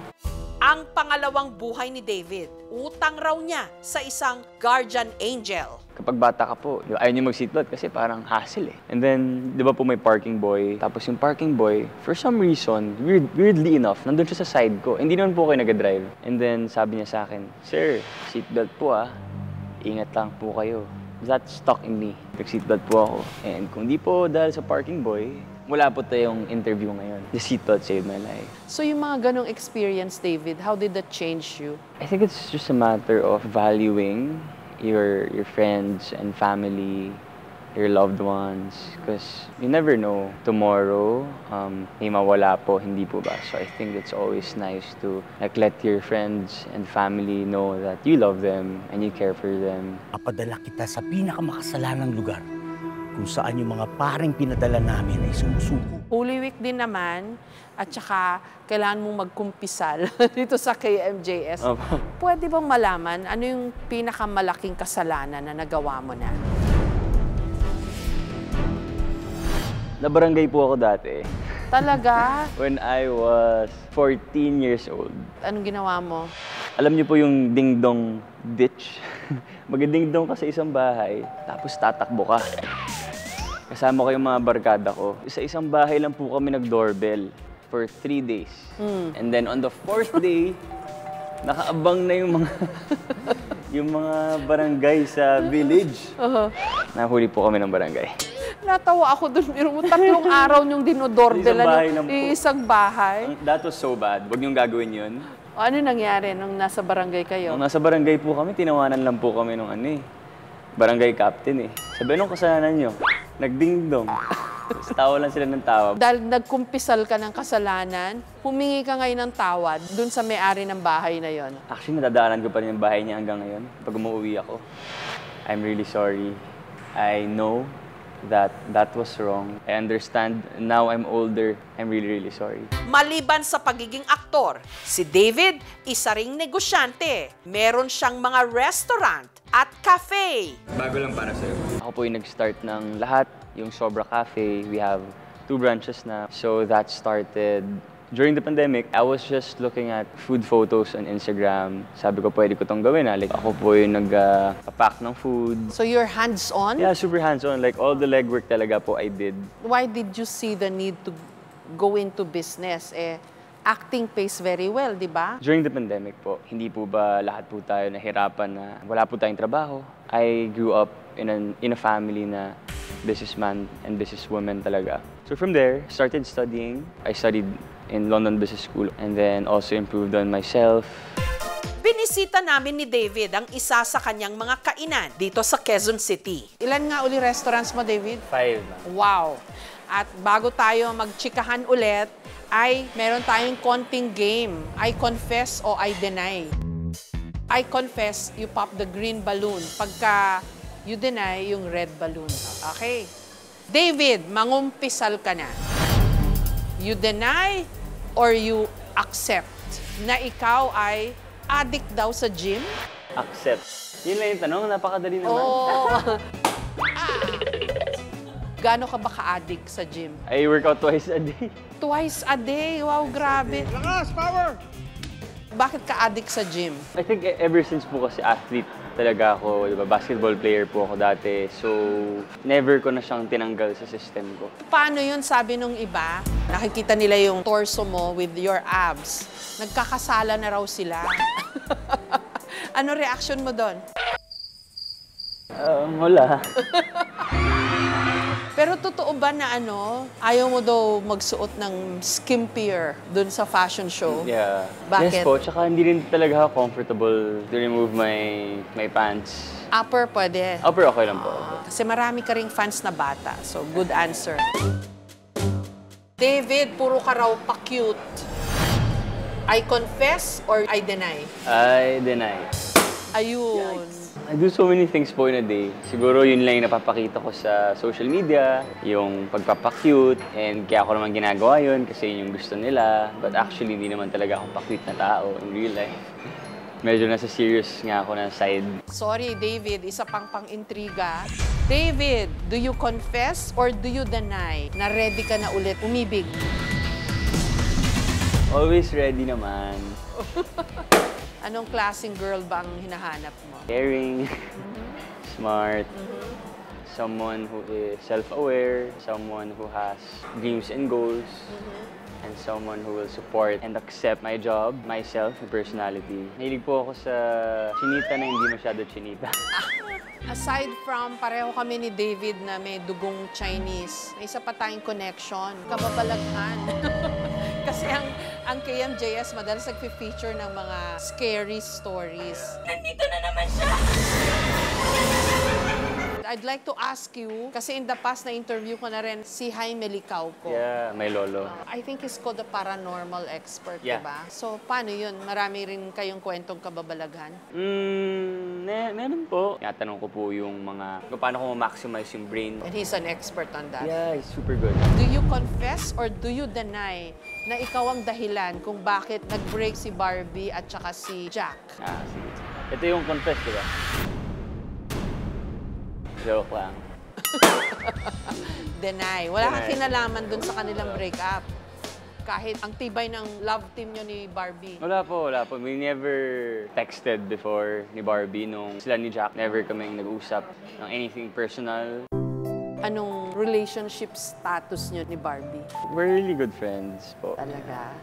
Ang pangalawang buhay ni David, utang raw niya sa isang guardian angel. Kapag bata ka po, ayaw niyo mag-seatbelt kasi parang hassle eh. And then, di ba po may parking boy? Tapos yung parking boy, for some reason, weirdly enough, nandun siya sa side ko. Hindi naman po kayo nag-drive. And then, sabi niya sa akin, "Sir, seatbelt po ah. Ingat lang po kayo." That stuck in me. Nag-seatbelt po ako. And kung di po dahil sa parking boy, wala po tayong interview ngayon. The seatbelt saved my life. So yung mga ganong experience, David, how did that change you? I think it's just a matter of valuing your friends and family, your loved ones, because you never know tomorrow may mawala po, hindi po ba? So I think it's always nice to like let your friends and family know that you love them and you care for them. Papadala kita sa pinakamakasalanang lugar kung saan yung mga paring pinadala namin ay sumusuko. Holy Week din naman, at saka kailangan mong magkumpisal dito sa KMJS. Pwede bang malaman ano yung pinakamalaking kasalanan na nagawa mo na? Nabarangay po ako dati. Talaga? When I was 14 years old. Anong ginawa mo? Alam niyo po yung ding-dong ditch? Mag-ding-dong ka sa isang bahay, tapos tatakbo ka. Kasama ko yung mga barkada ko. Sa isang bahay lang po kami nag-doorbell for 3 days. And then on the 4th day, nakaabang na yung mga yung mga barangay sa village. Nahuli po kami ng barangay. Natawa ako doon. Pero 3 araw niyong dinodoorbellan ng isang bahay. That was so bad. Huwag niyong gagawin yun. Ano nangyari nung nasa barangay kayo? Nung nasa barangay po kami, tinawanan lang po kami nung barangay captain eh. Sabi, anong kasalanan niyo? Nagdingdong. Tawa lang sila ng tawa. Dahil nagkumpisal ka ng kasalanan, humingi ka ngayon ng tawad dun sa may-ari ng bahay na yon. Actually, nadadaanan ko pa rin yung bahay niya hanggang ngayon. Pag umuwi ako, I'm really sorry. I know that was wrong. I understand. Now I'm older. I'm really, really sorry. Maliban sa pagiging aktor, si David, isa ring negosyante. Meron siyang mga restaurant at cafe. Bago lang para sa'yo. Ako po yung nag-start ng lahat. Yung Sobra Cafe, we have 2 branches na. So that started during the pandemic. I was just looking at food photos on Instagram. Sabi ko, pwede ko tong gawin. Like, ako po yung nag-pack ng food. So you're hands-on? Yeah, super hands-on. Like, all the legwork talaga po I did. Why did you see the need to go into business? Acting pays very well, di ba? During the pandemic po, hindi po ba lahat po tayo nahirapan na wala po tayong trabaho? I grew up in a family na businessman and businesswoman talaga. So from there, started studying. I studied in London Business School and then also improved on myself. Binisita namin ni David ang isa sa kanyang mga kainan dito sa Quezon City. Ilan nga uli restaurants mo, David? 5. Wow! At bago tayo magchikahan ulit, ay meron tayong konting game. I confess o I deny. I confess, you pop the green balloon. Pagka you deny, yung red balloon. Okay? David, mangumpisal ka na. You deny or you accept na ikaw ay addict daw sa gym? Accept. Yun lang yung tanong, napakadali naman. Oh. Gaano ka ba ka-addict sa gym? I work out twice a day. Twice a day? Wow, grabe. Lakas, power! Bakit ka-addict sa gym? I think ever since po kasi athlete talaga ako, di ba? Basketball player po ako dati. So, never ko na siyang tinanggal sa system ko. Paano yun, sabi nung iba? Nakikita nila yung torso mo with your abs. Nagkakasala na raw sila. Ano reaction mo doon? Wala. Pero totoo ba na ayaw mo daw magsuot ng skimpier dun sa fashion show? Yeah. Bakit? Yes po, tsaka hindi rin talaga ako comfortable to remove my pants. Upper pwede. Upper okay lang po. Kasi marami ka ring fans na bata. So, good answer. David, puro ka raw pa-cute. I confess or I deny? I deny. Ayun. I do so many things po in a day. Siguro yun lang yung napapakita ko sa social media, yung pagpapakute, and kaya ako naman ginagawa yun kasi yun yung gusto nila. But actually, hindi naman talaga ako pa-cute na tao in real life. Medyo nasa serious nga ako na side. Sorry, David. Isa pang pang-intriga. David, do you confess or do you deny na ready ka na ulit umibig? Always ready naman. Anong klaseng girl ba ang hinahanap mo? Caring, smart, someone who is self-aware, someone who has dreams and goals, and someone who will support and accept my job, myself, my personality. Mahilig po ako sa chinita na hindi masyado chinita. Aside from pareho kami ni David na may dugong Chinese, may isa pa tayong connection, kababalaghan. Kasi ang KMJS madalas nag-feature ng mga scary stories. Nandito na naman siya! I'd like to ask you, kasi in the past na-interview ko na rin si Jaime Licauco. Yeah, may lolo. I think he's called a paranormal expert, Yeah. diba? So, paano yun? Marami rin kayong kwentong kababalaghan? Meron po. Tinatanong ko po yung mga, paano ko ma-maximize yung brain. And he's an expert on that. Yeah, he's super good. Do you confess or do you deny na ikaw ang dahilan kung bakit nag-break si Barbie at saka si Jack? Sige. Ito yung confess, di ba? Joke lang. Deny. Wala kang Deny. kinalaman dun sa kanilang breakup. Kahit ang tibay ng love team nyo ni Barbie. Wala po. We never texted before ni Barbie nung sila ni Jack. Never kaming nag-usap ng anything personal. Anong relationship status nyo ni Barbie? We're really good friends po. Talaga?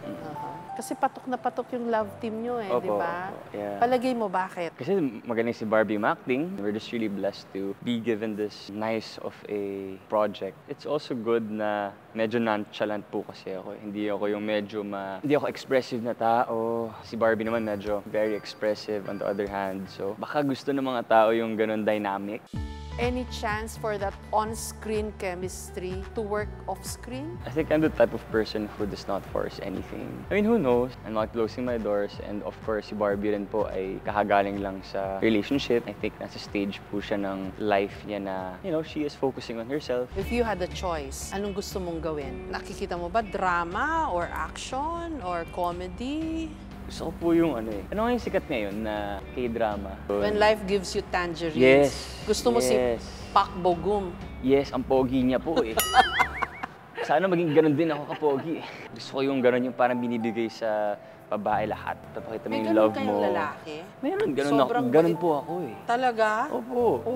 Kasi patok na patok yung love team nyo Opo, di ba? yeah. Palagay mo bakit? Kasi magaling si Barbie acting. We're just really blessed to be given this nice of a project. It's also good na medyo nonchalant po kasi ako. Hindi ako yung hindi ako expressive na tao. Si Barbie naman medyo very expressive on the other hand. So baka gusto ng mga tao yung ganun dynamic. Any chance for that on-screen chemistry to work off-screen? I think I'm the type of person who does not force anything. I mean, who knows? I'm not closing my doors. And of course, si Barbie rin po ay kakagaling lang sa relationship. I think nasa stage po siya ng life niya na, she is focusing on herself. If you had a choice, anong gusto mong gawin? Nakikita mo ba drama or action or comedy? Gusto ko po yung ano nga yung sikat ngayon na K-drama. When life gives you tangerines. Yes. Gusto mo si Pak Bogum. Yes, ang pogi niya po eh. Sana maging ganun din ako kapogi eh. Gusto ko yung ganun yung parang binibigay sa babae lahat. Papakita mo yung love mo. May ganun kayong lalaki? Meron, ganun po ako eh. Talaga? Opo.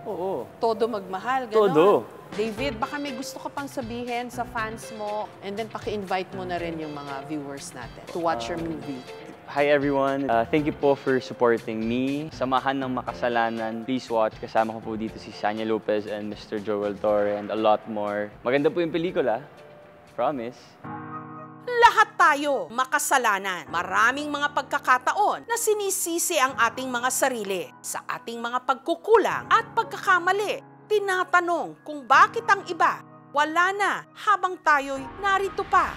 Oo. Todo magmahal, ganun? Todo. David, baka may gusto ka pang sabihin sa fans mo and then paki-invite mo na rin yung mga viewers natin to watch your movie. Hi everyone! Thank you po for supporting me. Samahan ng Makasalanan. Please watch. Kasama ko po dito si Sanya Lopez and Mr. Joel Torre and a lot more. Maganda po yung pelikula. Promise. Lahat tayo makasalanan. Maraming mga pagkakataon na sinisisi ang ating mga sarili sa ating mga pagkukulang at pagkakamali. Tinatanong kung bakit ang iba wala na habang tayo'y narito pa.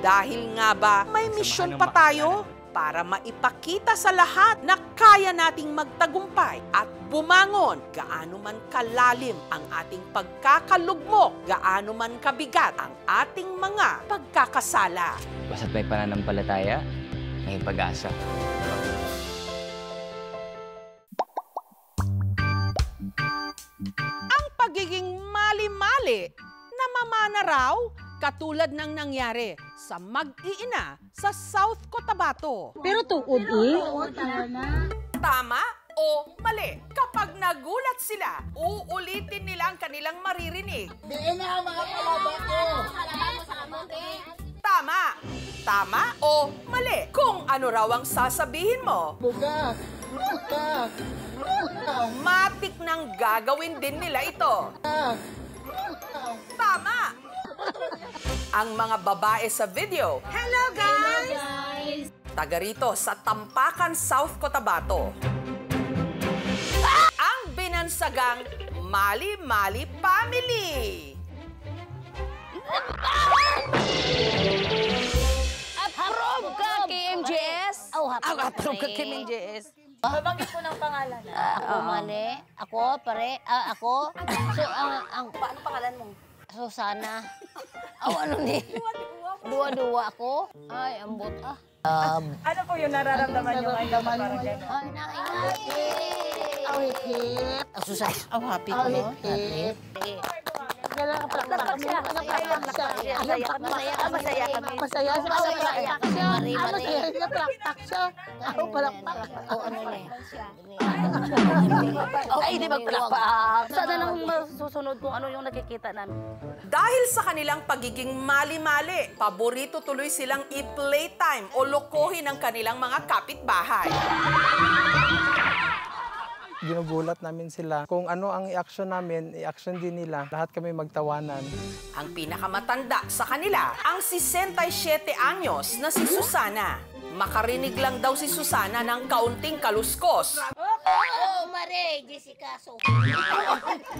Dahil nga ba may misyon pa tayo para maipakita sa lahat na kaya nating magtagumpay at bumangon gaano man kalalim ang ating pagkakalugmok, gaano man kabigat ang ating mga pagkakasala. Basta't may pananampalataya, may pag-asa. Ang pagiging mali-mali, namamana raw Katulad ng nangyari sa mag-iina sa South Cotabato. Pero tuod eh. Tama o mali? Kapag nagulat sila, uulitin nila ang kanilang maririnig. Diin na ang mga kalabato. Tama! Tama o mali? Kung ano raw ang sasabihin mo. Buga! Matik nang gagawin din nila ito. Tama! Ang mga babae sa video, hello guys! Taga rito sa Tampakan, South Cotabato. Ang binansagang Mali Mali Family. Approve ka, KMJS? Approve ka, KMJS. Babangit ko ng pangalan. Ako, mali. Ako, pare. Ako. So, paano pangalan mo? Susana. Ano ni? Dua-dua ako. Ay, ambot Ano po yung nararamdaman nyo ngayon? Ay, nakingay. Ang hip-hip. Susana. Ang happy ko. Hip-hip. Masaya kami. Ay, di magplakpak. Sana lang susunod kung ano yung nakikita namin. Dahil sa kanilang pagiging mali-mali, paborito tuloy silang i-playtime o lokohin ang kanilang mga kapitbahay. Ginugulat namin sila. Kung ano ang i-action namin, i-action din nila. Lahat kami magtawanan. Ang pinakamatanda sa kanila, ang 67 anyos na si Susana. Makarinig lang daw si Susana ng kaunting kaluskos. Oh, Mare, Jessica.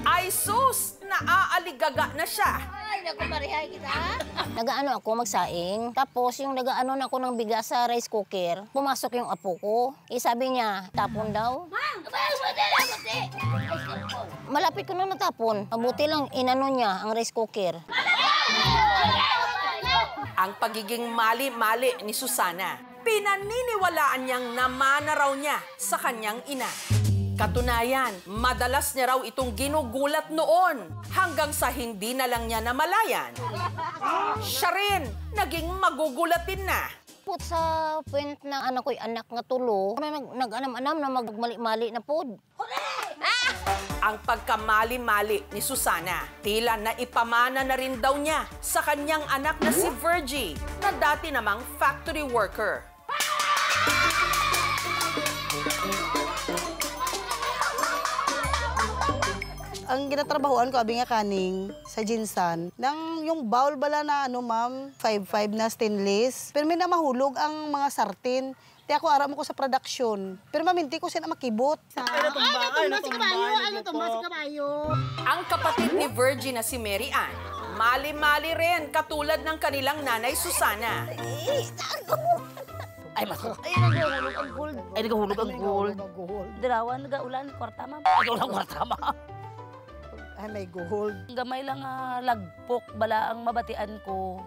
Ay sus, naaaligaga na siya. Ay, naku, Marehay kita. Nagaano ako magsaing. Tapos yung nagaano na ako ng bigas sa rice cooker, pumasok yung apo ko. Sabi niya, tapon daw. Malapit ko na natapon. Mabuti lang inano niya ang rice cooker. Ang pagiging mali-mali ni Susana, pinaniniwalaan niyang namana raw niya sa kanyang ina. Katunayan, madalas niya raw itong ginugulat noon hanggang sa hindi na lang niya namalayan. Siya rin, naging magugulatin na. Put sa point na anak ko'y anak nga tulo, nag-anam-anam na magmali-mali na pod. Ang pagkamali-mali ni Susana, tila na ipamana na rin daw niya sa kanyang anak na si Virgie, na dati namang factory worker. Ang ginatrabahoan ko, abi nga kaning sa Jinsan, nang yung bowl bala na ma'am, 5'5" na stainless. Pero may na mahulog ang mga sartin. Di ako aram ko sa production. Pero maminti ko siya na makibot. Ang kapatid ni Virgie na si Mary Ann, mali-mali rin katulad ng kanilang nanay Susana. Ay, masuk. Ay, nagahulog ang gold. Ay, nagahulog ang gold. Dirawan, nagaulan, kwarta, ma'am. Nagaulan, kwarta, ma'am. Ay, may gold. Gamay lang lagpok, bala ang mabatian ko.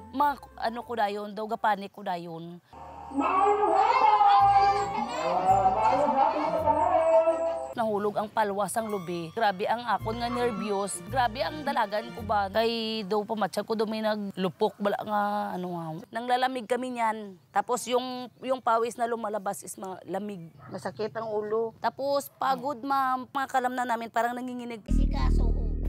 Ano ko dayon, daw gapanik ko dayon. Nahulog ang palwas ang lubi. Grabe ang akon nga nervyos. Grabe ang dalagan ko ba. Kay daw pamatsyag ko daw may naglupok. Bala nga ano nga. Nanglalamig kami niyan. Tapos yung pawis na lumalabas is lamig. Masakit ang ulo. Tapos pagod ma'am. Mga kalam na namin parang nanginginig.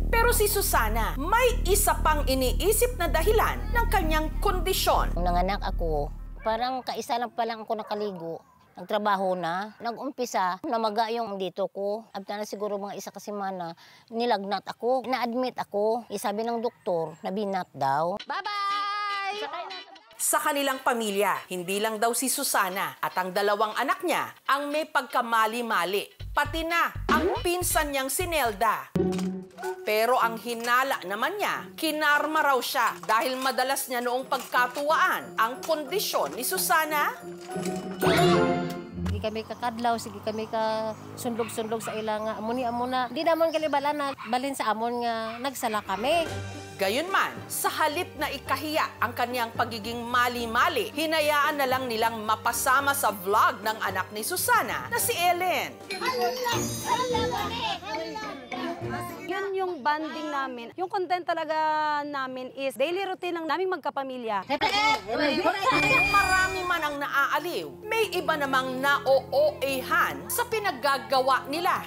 Pero si Susana, may isa pang iniisip na dahilan ng kanyang kondisyon. Nung nanganak ako, parang kaisa lang pa lang ako nakaligo. Nagtrabaho na. Nag-umpisa, namaga yung dito ko. Abta na siguro mga isa kasi mana, nilagnat ako. Na-admit ako. Isabi ng doktor, nabinat daw. Bye-bye! Sa kanilang pamilya, hindi lang daw si Susana at ang dalawang anak niya ang may pagkamali-mali. Pati na ang pinsan niyang si Nelda. Pero ang hinala naman niya, kinarma raw siya dahil madalas niya noong pagkatuwaan ang kondisyon ni Susana. Sige kami kakadlaw, sige kami ka sundog-sundog sa ilang amon-amon. Di namon kalibala na balin sa amon nga nagsala kami. Gayunman, sa halip na ikahiya ang kanyang pagiging mali-mali, hinayaan na lang nilang mapasama sa vlog ng anak ni Susana na si Ellen. Yun yung bonding namin. Yung content talaga namin is daily routine ng naming magkapamilya. Kung marami man ang naaaliw, may iba namang na-OOA-han sa pinaggagawa nila.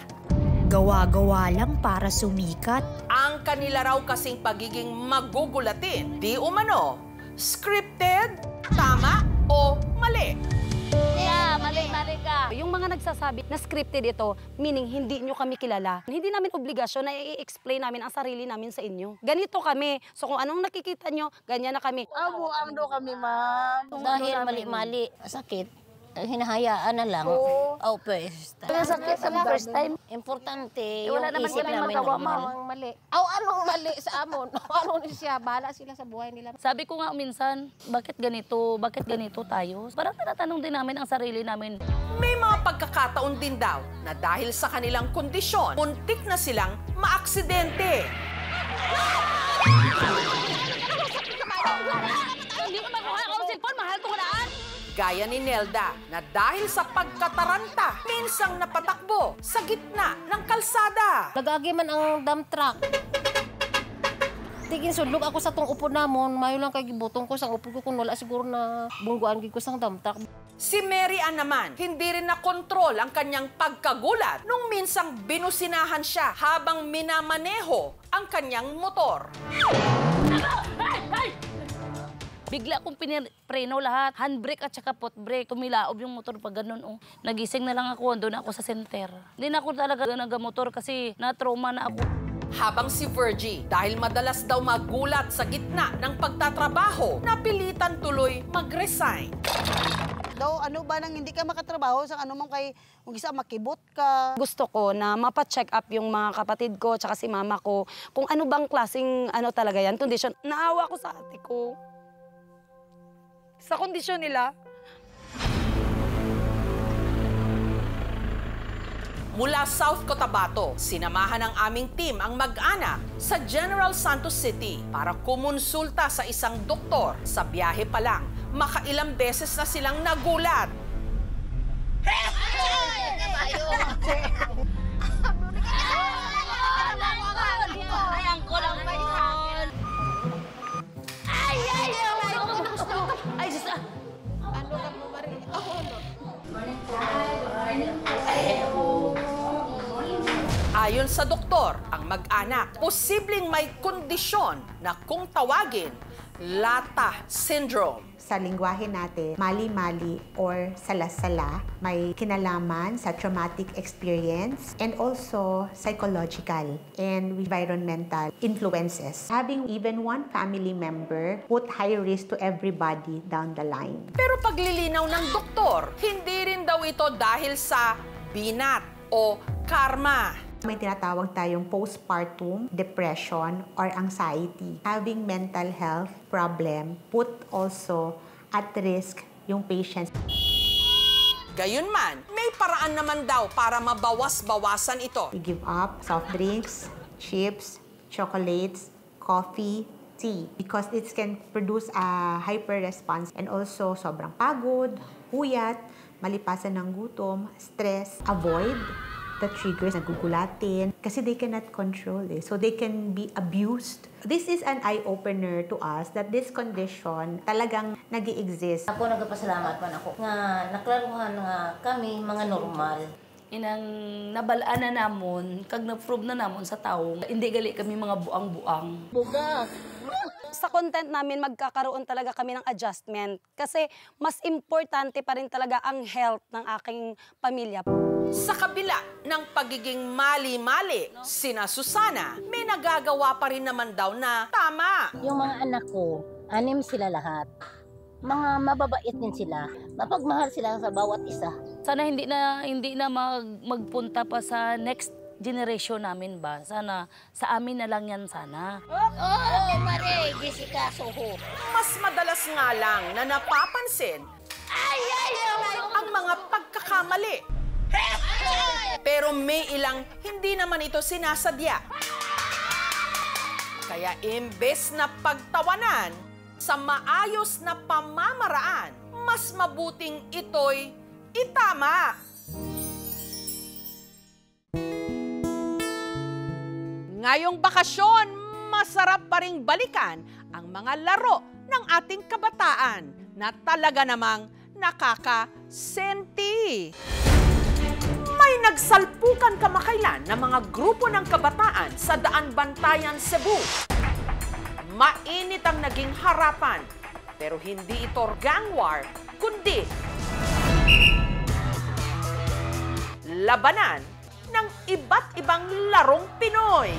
Gawa-gawa lang para sumikat. Ang kanila raw kasing pagiging magugulatin, di umano, scripted, tama o mali. Yeah, mali ka. Yung mga nagsasabi na scripted ito, meaning hindi nyo kami kilala. Hindi namin obligasyon na i-explain namin ang sarili namin sa inyo. Ganito kami. So kung anong nakikita nyo, ganyan na kami. Abuang do kami, ma'am. Dahil mali-mali, sakit. Hinahayaan na lang. Oo. Oh, first time. Kaya sakit sa first time. Importante Wala yung naman isip kami namin. magawa, Ang mali. Anong mali sa amon? Ano siya? Bahala sila sa buhay nila. Sabi ko nga minsan, bakit ganito tayo? Parang tinatanong din namin ang sarili namin. May mga pagkakataon din daw na dahil sa kanilang kondisyon, muntik na silang maaksidente. Hindi ko makuha ang cellphone, mahal ko daan. Gaya ni Nelda na dahil sa pagkataranta, minsang napatakbo sa gitna ng kalsada. Nagagi man ang dump truck. Tigin sudlog ako sa tong upo namon, mayo lang kay gibutong ko sang upo ko kung wala siguro na bungguan gid ko sang dump truck. Si Mary Ann naman, hindi rin nakontrol ang kanyang pagkagulat nung minsang binusinahan siya habang minamaneho ang kanyang motor. Bigla akong preno lahat. Handbrake at saka foot brake. Tumilaob yung motor pag ganun. Oh. Nagising na lang ako. Doon ako sa center. Hindi na ako talaga nagamotor kasi na-trauma na ako. Habang si Virgie, dahil madalas daw magulat sa gitna ng pagtatrabaho, napilitan tuloy mag-resign. Daw, ano ba nang hindi ka makatrabaho sa ano mong kay kung isa makibot ka. Gusto ko na mapa-check up yung mga kapatid ko tsaka si mama ko kung ano bang klaseng ano talaga yan, condition. Naawa ko sa ate ko. Sa kondisyon nila. Mula South Cotabato, sinamahan ng aming team ang mag-anak sa General Santos City para kumonsulta sa isang doktor. Sa biyahe pa lang, makailang beses na silang nagulat. Ayon sa doktor, ang mag-anak, posibleng may kondisyon na kung tawagin, Lata Syndrome. Sa lingwahe natin, mali-mali or sala-sala may kinalaman sa traumatic experience and also psychological and environmental influences. Having even one family member put high risk to everybody down the line. Pero paglilinaw ng doktor, hindi rin daw ito dahil sa binat o karma. May tinatawag tayong postpartum depression or anxiety. Having mental health problem put also at risk yung patients. Gayunman, may paraan naman daw para mabawas-bawasan ito. We give up soft drinks, chips, chocolates, coffee, tea because it can produce a hyper response and also sobrang pagod, huyat, malipasan ng gutom, stress, avoid the triggers, nagugulatin, kasi they cannot control it. So they can be abused. This is an eye-opener to us that this condition talagang nag-i-exist. Ako nagpasalamat man ako nga naklaruhan nga kami mga normal. Inang nabalaan na namon, kag na-prove na namon sa tao, hindi gali kami mga buang-buang. Buga! Sa content namin, magkakaroon talaga kami ng adjustment kasi mas importante pa rin talaga ang health ng aking pamilya. Sa kabila ng pagiging mali-mali, sina Susana, may nagagawa pa rin naman daw na tama. Yung mga anak ko, 6 sila lahat. Mga mababait din sila. Mapagmahal sila sa bawat isa. Sana hindi na magpunta pa sa next generation namin ba? Sana sa amin na lang yan sana. Oh, Mare, Jessica, Soho. Mas madalas nga lang na napapansin ang mga pagkakamali. Pero may ilang hindi naman ito sinasadya. Kaya imbes na pagtawanan, sa maayos na pamamaraan, mas mabuting ito'y itama. Ngayong bakasyon, masarap pa ring balikan ang mga laro ng ating kabataan na talaga namang nakakasenti. May nagsalpukan kamakailan ng mga grupo ng kabataan sa Daan Bantayan, Cebu. Mainit ang naging harapan, pero hindi ito gang war, kundi labanan ng iba't ibang larong Pinoy.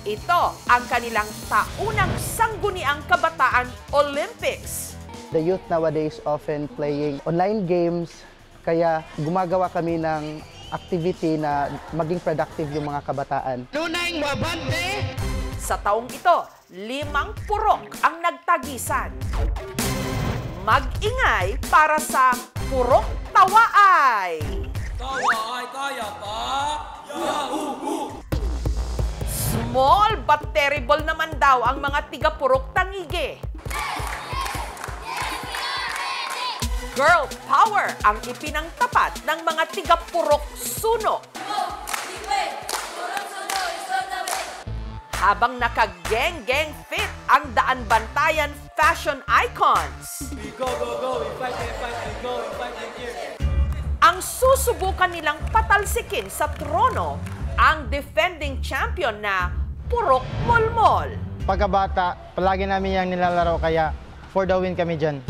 Ito ang kanilang taunang sangguniang kabataan Olympics. The youth nowadays often playing online games, kaya gumagawa kami ng activity na maging productive yung mga kabataan. Lunay Mabante! Sa taong ito, 5 purok ang nagtagisan. Mag-ingay para sa Purok Tawaay! Tawaay kaya pa? Yahoo! Small but terrible naman daw ang mga tiga-Purok Tangige. Girl power ang ipinangtapat ng mga tiga-Purok Suno. Habang naka-geng-geng fit ang Daan Bantayan fashion icons. Go, go, go! We fight, we go, we fight here. Ang susubukan nilang patalsikin sa trono ang defending champion na Purok Molmol. Pagkabata, palagi namin yung nilalaro kaya for the win kami dyan.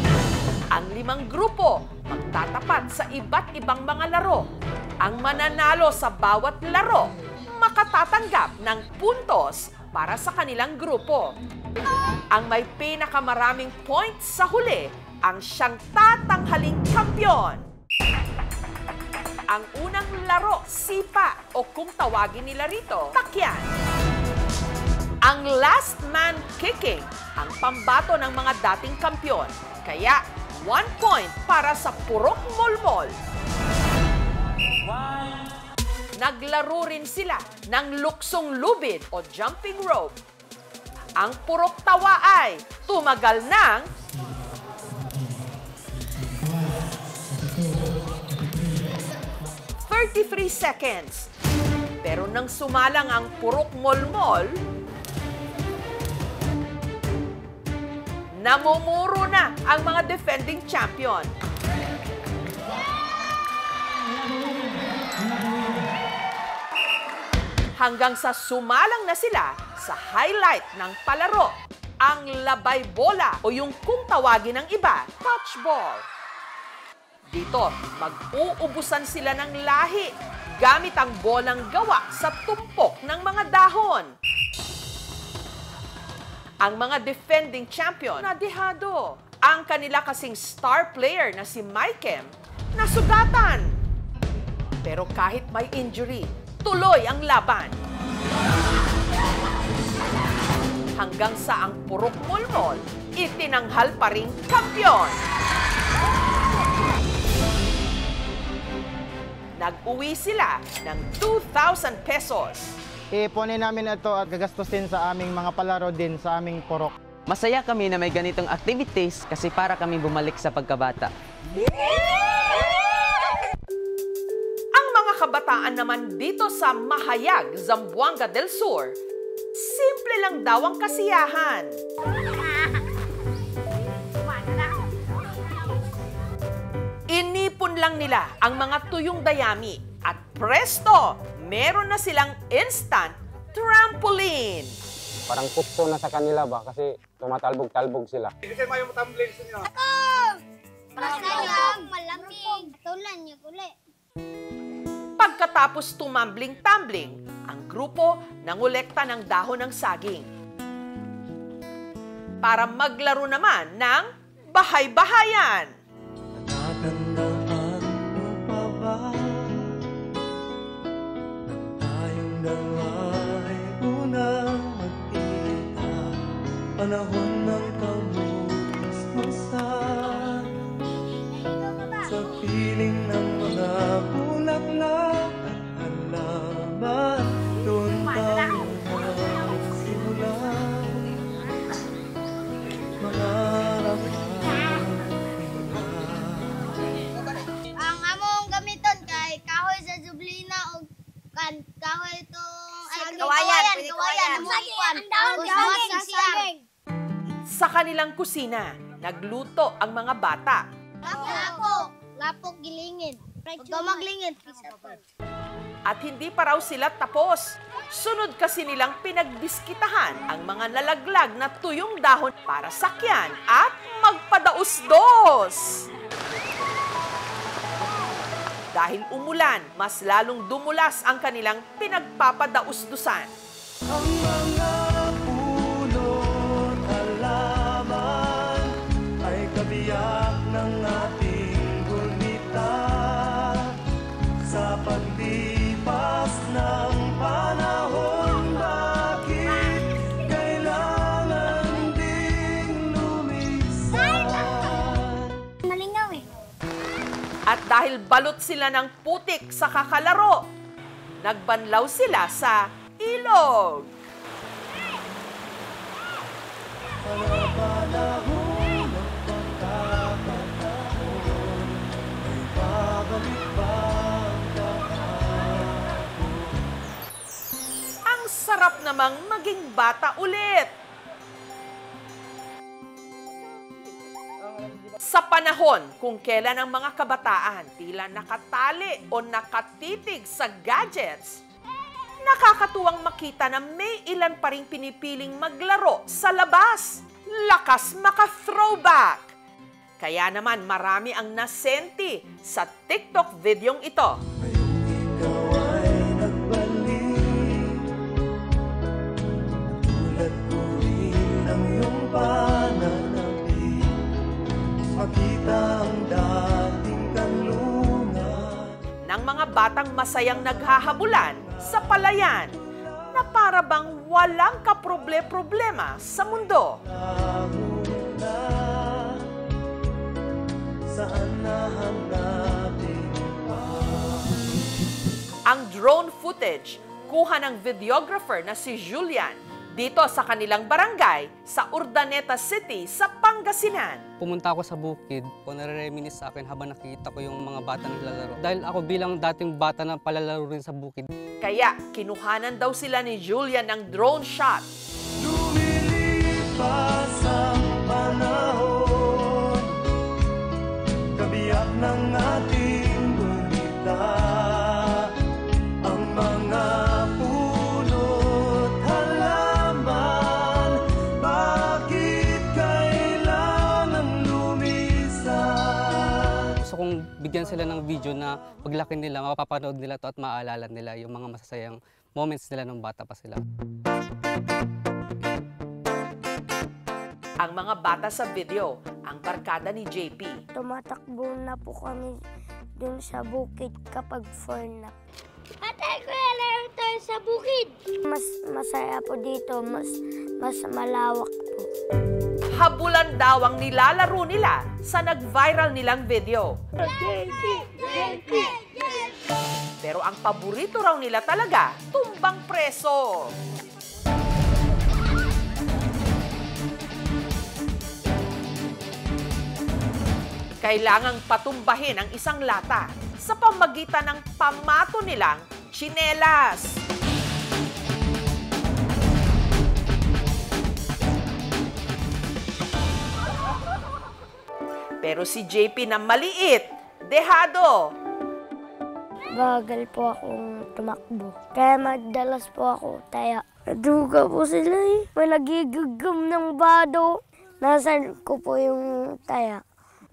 Ang 5 grupo magtatapat sa iba't ibang mga laro. Ang mananalo sa bawat laro makatatanggap ng puntos para sa kanilang grupo. Ang may pinakamaraming points sa huli ang siyang tatanghaling kampiyon. Ang unang laro, sipa o kung tawagin nila rito, takyan. Ang last man kicking, ang pambato ng mga dating kampiyon. Kaya 1 point para sa Purok Molmol. Naglaro rin sila ng luksong lubid o jumping rope. Ang Purok Tawaay tumagal ng 33 seconds. Pero nang sumalang ang Purok Molmol, namumuro na ang mga defending champion. Hanggang sa sumalang na sila sa highlight ng palaro, ang labay bola o yung kung tawagin ng iba, touch ball. Dito, mag-uubusan sila ng lahi gamit ang bolang gawa sa tumpok ng mga dahon. Ang mga defending champion nadihado. Ang kanila kasing star player na si Maikem nasugatan. Pero kahit may injury, tuloy ang laban. Hanggang sa ang Purok Molmol itinanghal pa ring kampiyon. Nag-uwi sila ng 2,000 pesos. Iipunin namin ito at gagastusin sa aming mga palaro din sa aming purok. Masaya kami na may ganitong activities kasi para kami bumalik sa pagkabata. Ang mga kabataan naman dito sa Mahayag, Zamboanga del Sur, simple lang daw ang kasiyahan. Inipon lang nila ang mga tuyong dayami at presto, meron na silang instant trampoline. Parang kupso na sa kanila ba kasi tumatalbog-talbog sila. Hindi kayo mayo tumbling sa inyo. Masayang, malamig. Tulan niyo uli. Pagkatapos tumambling-tambling, ang grupo nangolekta ng dahon ng saging. Para maglaro naman ng bahay-bahayan. Tatandaan mo pa ba? Tayong dala'y unang magkita. Panahon ng kamusmasan. Sa piling ng mga bulaklak at halaman. Doon tayo magsimula. Mangarap ang Sa kanilang kusina, nagluto ang mga bata. Lapok gilingin. Huwag ka maglingin. At hindi pa raw sila tapos. Sunod kasi nilang pinagdiskitahan ang mga nalaglag na tuyong dahon para sakyan at magpadaos-dos. Dahil umulan, mas lalong dumulas ang kanilang pinagpapadaos-dusan. Ang mga pulot halaman ay kabiyak ng ating gulita sa paglipas ng panahon. Bakit kailangan ding lumisan? Malingaw eh. At dahil balot sila ng putik sa kakalaro, nagbanlaw sila sa ilog. Panahon ng pagkakataon ay babalik ba ang kahapon? Ang sarap namang maging bata ulit. Sa panahon kung kailan ang mga kabataan tila nakatali o nakatitig sa gadgets, nakakatuwang makita na may ilan pa ring pinipiling maglaro sa labas. Lakas maka-throwback! Kaya naman marami ang nasenti sa TikTok videong ito. Ikaw ay nagbalik, tulad ko rin ang iyong pananabik, makita ang dating kanlungan. Ng mga batang masayang naghahabulan sa palayan na para bang walang kaproble-problema sa mundo. Saan nahanapin pa? Ang drone footage, kuha ng videographer na si Julian dito sa kanilang barangay sa Urdaneta City sa Pangasinan. Pumunta ako sa bukid, nare-reminisce sa akin habang nakikita ko yung mga bata naglalaro. Dahil ako bilang dating bata na palalaro rin sa bukid. Kaya kinuhanan daw sila ni Julian ng drone shot. Lumilipas ang panahon, kabiyak ng ating gulita, ang mga pulot halaman, bakit kailangan lumisan? Gusto kong bigyan sila ng video na paglaki nila, mapapanood nila to at maaalala nila yung mga masasayang moments nila nung bata pa sila. Ang mga bata sa video, ang barkada ni JP. Tumatakbo na po kami dun sa bukid kapag 4 na. Atay ko yung tayo sa bukid. Mas masaya po dito, mas malawak po. Habulan daw ang nilalaro nila sa nag-viral nilang video. Pero ang paborito raw nila talaga, tumbang preso. Kailangang patumbahin ang isang lata sa pamagitan ng pamato nilang tsinelas. Pero si JP na maliit, dehado. Bagal po akong tumakbo. Kaya madalas po ako taya. Naduga po sila eh. May nagigigam ng bado. Nasaan ko po yung taya.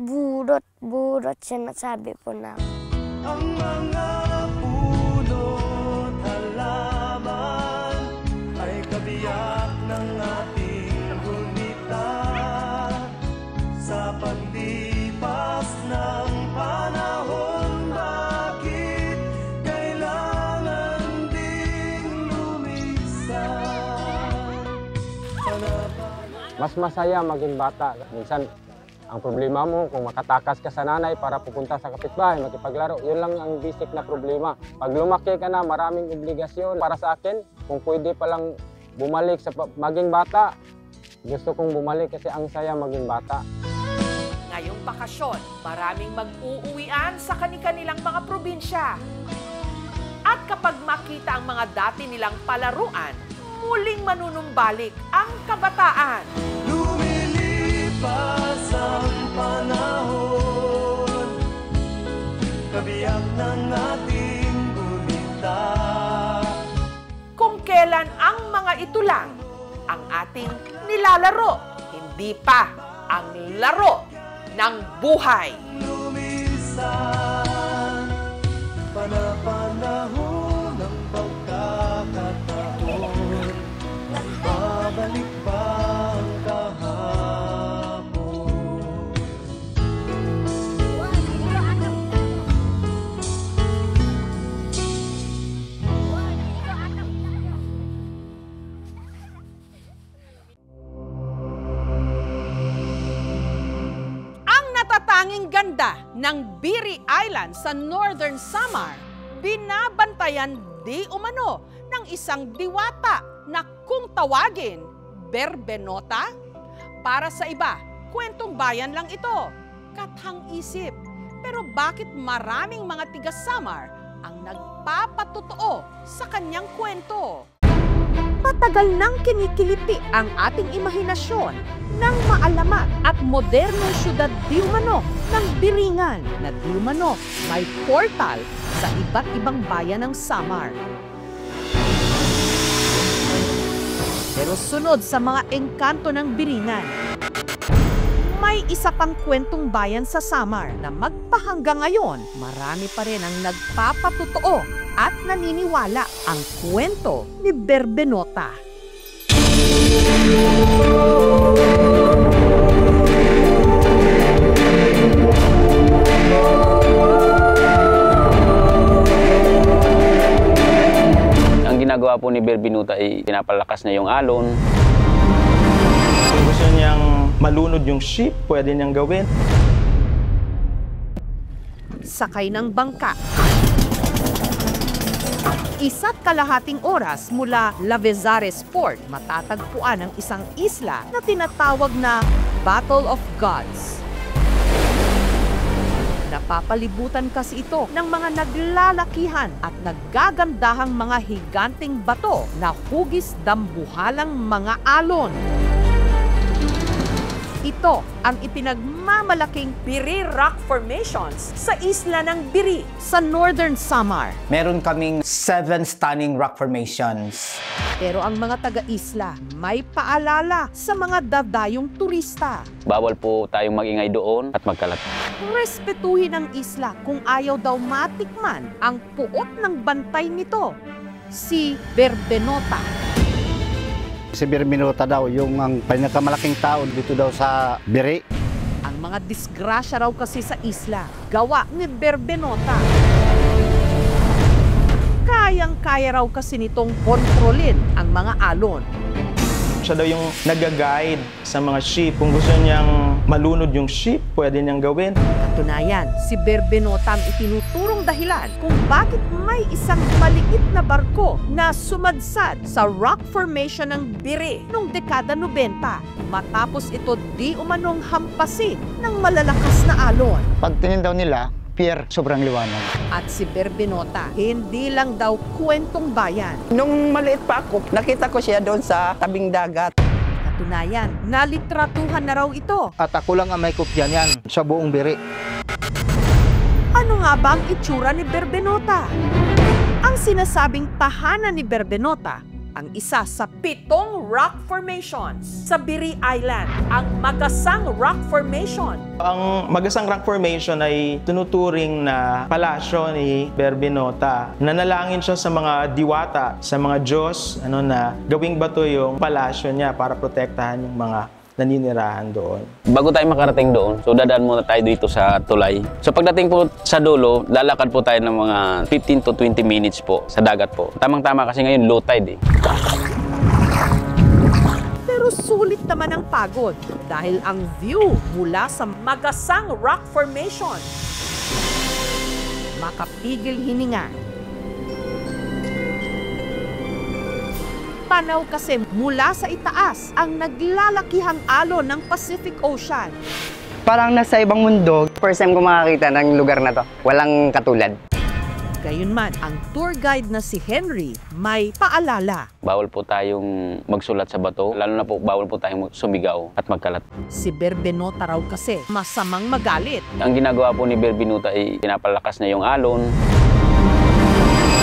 Burot sinasabi po na. Ang mga pulot halaman ay kabiyak ng ating gulita sa paglipas ng panahon. Bakit kailangan ding lumisan? Mas masaya maging bata. Minsan, ang problema mo, kung makatakas ka sa nanay para pupunta sa kapitbahay, makipaglaro, yun lang ang basic na problema. Pag lumaki ka na, maraming obligasyon. Para sa akin, kung pwede palang bumalik sa maging bata, gusto kong bumalik kasi ang saya maging bata. Ngayong bakasyon, maraming mag-uuwian sa kani-kanilang mga probinsya. At kapag makita ang mga dati nilang palaruan, muling manunumbalik ang kabataan. Lumilipas ang panahon, kabiyak ng ating gunita. Kung kailan ang mga ito lang ang ating nilalaro, hindi pa ang laro ng buhay. Lumisan, panahon ng pagkakataon, babalik ba ang kahapon? Natatanging ganda ng Biri Island sa Northern Samar, binabantayan di umano ng isang diwata na kung tawagin, Berbenota. Para sa iba, kwentong bayan lang ito, kathang-isip. Pero bakit maraming mga tiga Samar ang nagpapatotoo sa kanyang kwento? Matagal nang kinikiliti ang ating imahinasyon ng maalamat at modernong syudad di umano ng Biringan na di umano may portal sa iba't ibang bayan ng Samar. Pero sunod sa mga engkanto ng Biringan, may isa pang kwentong bayan sa Samar na magpahanggang ngayon, marami pa rin ang nagpapatotoo at naniniwala ang kwento ni Berbenota. Ang ginagawa po ni Berbenota ay pinapalakas niya yung alon. Kung gusto niyang malunod yung ship, pwede niyang gawin. Sakay ng bangka. 1.5 oras mula Lavezares Port, matatagpuan ang isang isla na tinatawag na Battle of Gods. Napapalibutan kasi ito ng mga naglalakihan at naggagandahang mga higanting bato na hugis dambuhalang mga alon. Ito ang ipinagmamalaking Biri Rock Formations sa isla ng Biri sa Northern Samar. Meron kaming 7 stunning rock formations. Pero ang mga taga-isla may paalala sa mga dadayong turista. Bawal po tayong magingay doon at magkalat. Respetuhin ang isla kung ayaw daw matikman ang puot ng bantay nito, si Berbenota. Si Berbenota daw, yung ang pinakamalaking tao dito daw sa Biri. Ang mga disgrasya raw kasi sa isla, gawa ni Berbenota. Kayang-kaya raw kasi nitong kontrolin ang mga alon. Siya daw yung nag-guide sa mga ship. Kung gusto niyang malunod yung ship, pwede niyang gawin. Katunayan, si Berbenota ang itinuturong dahilan kung bakit may isang maliit na barko na sumadsad sa rock formation ng Biri noong dekada 90 matapos ito di umanong hampasin ng malalakas na alon. Pagtingin daw nila, pier, sobrang liwanag. At si Berbenota, hindi lang daw kwentong bayan. Nung maliit pa ako, nakita ko siya doon sa tabing dagat. Katunayan, nalitratuhan na raw ito. At ako lang ang may kopya niyan sa buong Biri. Ano nga ba ang itsura ni Berbenota? Ang sinasabing tahanan ni Berbenota, ang isa sa 7 rock formations sa Biri Island, ang Magasang Rock Formation. Ang Magasang Rock Formation ay tunuturing na palasyo ni Berbenota. Nanalangin siya sa mga diwata, sa mga Diyos, na gawing bato yung palasyo niya para protektahan yung mga naninirahan doon. Bago tayo makarating doon, so dadaan muna tayo dito sa tulay. So pagdating po sa dulo, lalakad po tayo ng mga 15 to 20 minutes po sa dagat po. Tamang-tama kasi ngayon low tide eh. Pero sulit naman ang pagod dahil ang view mula sa Magasang Rock Formation, makapigil hininga. Tanaw kasi mula sa itaas ang naglalakihang alon ng Pacific Ocean. Parang nasa ibang mundo. First time ko makakita ng lugar na to. Walang katulad. Gayunman, ang tour guide na si Henry may paalala. Bawal po tayong magsulat sa bato, lalo na po bawal po tayong sumigaw at magkalat. Si Berbenota raw kasi masamang magalit. Ang ginagawa po ni Berbenota ay pinapalakas niya yung alon.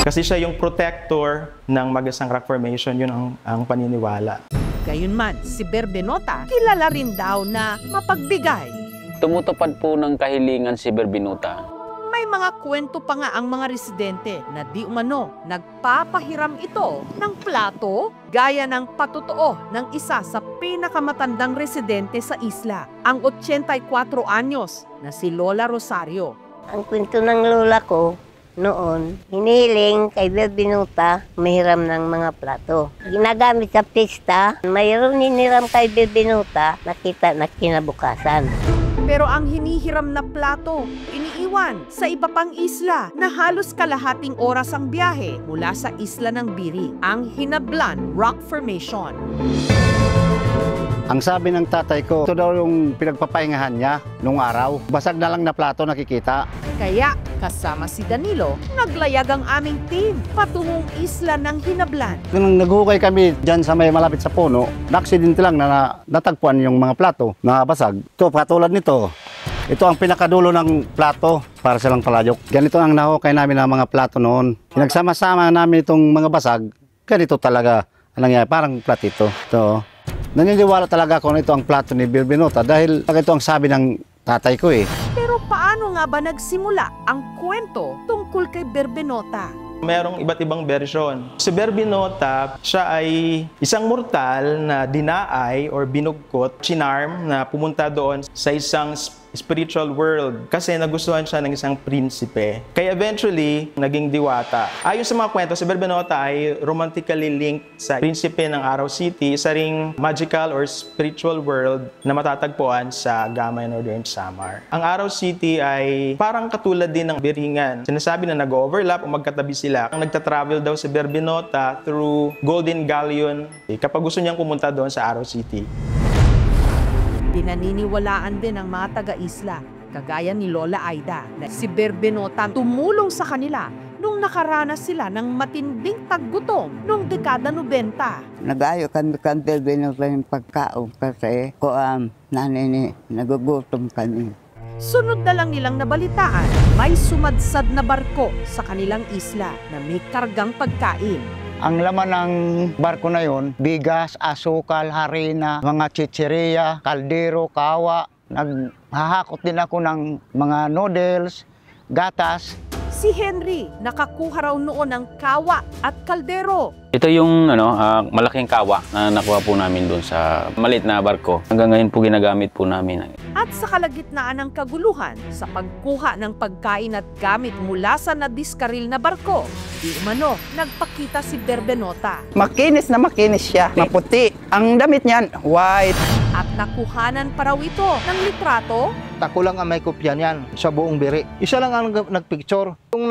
Kasi siya yung protector ng Magasang Rock Formation, yun ang paniniwala. Gayunman, si Berbenota kilala rin daw na mapagbigay. Tumutupad po ng kahilingan si Berbenota. May mga kwento pa nga ang mga residente na di umano nagpapahiram ito ng plato gaya ng patotoo ng isa sa pinakamatandang residente sa isla, ang 84 anyos na si Lola Rosario. Ang kwento ng lola ko noon, hinihiling kay Berbenota mahiram ng mga plato. Ginagamit sa pista, mayroon hiniram kay Berbenota, nakita na kinabukasan. Pero ang hinihiram na plato, iniiwan sa iba pang isla na halos kalahating oras ang biyahe mula sa isla ng Biri, ang Hinablan Rock Formation. Ang sabi ng tatay ko, ito daw yung pinagpapahingahan niya nung araw. Basag na lang na plato nakikita. Kaya kasama si Danilo, naglayag ang aming team patungong isla ng Hinablan. Nung naghukay kami dyan sa may malapit sa puno, na-aksidente lang na natagpuan yung mga plato na basag. Ito, katulad nito. Ito ang pinakadulo ng plato para silang palayok. Ganito ang nahukay namin ng mga plato noon. Pinagsama-sama namin itong mga basag, ganito talaga ang nangyayari. Parang platito. Ito. Naniniwala talaga kung ito ang plato ni Berbenota dahil ito ang sabi ng tatay ko eh. Pero paano nga ba nagsimula ang kwento tungkol kay Berbenota? Merong iba't ibang version. Si Berbenota, siya ay isang mortal na dinaay or binugkot, chinarm na pumunta doon sa isang spiritual world kasi nagustuhan siya ng isang prinsipe. Kaya eventually, naging diwata. Ayon sa mga kwento, si Berbenota ay romantically linked sa prinsipe ng Araw City, isa ring magical or spiritual world na matatagpuan sa Gamay Northern Samar. Ang Araw City ay parang katulad din ng Biringan. Sinasabi na nag-overlap o magkatabi sila. Ang nagta-travel daw si Berbenota through Golden Galleon kapag gusto niyang pumunta doon sa Araw City. Pinaniniwalaan din ng mga taga-isla, kagaya ni Lola Aida, na si Berbenota tumulong sa kanila nung nakaranas sila ng matinding taggutom noong dekada 90. Nag-ayo kami kang Berbenota ng pagkaon kasi nanay nagugutom kami. Sunod na lang nilang nabalitaan, may sumadsad na barko sa kanilang isla na may kargang pagkain. Ang laman ng barko na yon, bigas, asukal, harina, mga chichirya, kaldero, kawa. Naghahakot din ako ng mga noodles, gatas. Si Henry, nakakuha raw noon ng kawa at kaldero. Ito yung malaking kawa na nakuha po namin doon sa maliit na barko. Hanggang ngayon po ginagamit po namin. At sa kalagitnaan ng kaguluhan sa pagkuha ng pagkain at gamit mula sa nadiskaril na barko, di umano nagpakita si Berbenota. Makinis na makinis siya, maputi. Ang damit niyan, white. At nakuhanan pa raw ito ng litrato. Ako lang ang may kopya niyan sa buong Biri. Isa lang ang nagpicture. Yung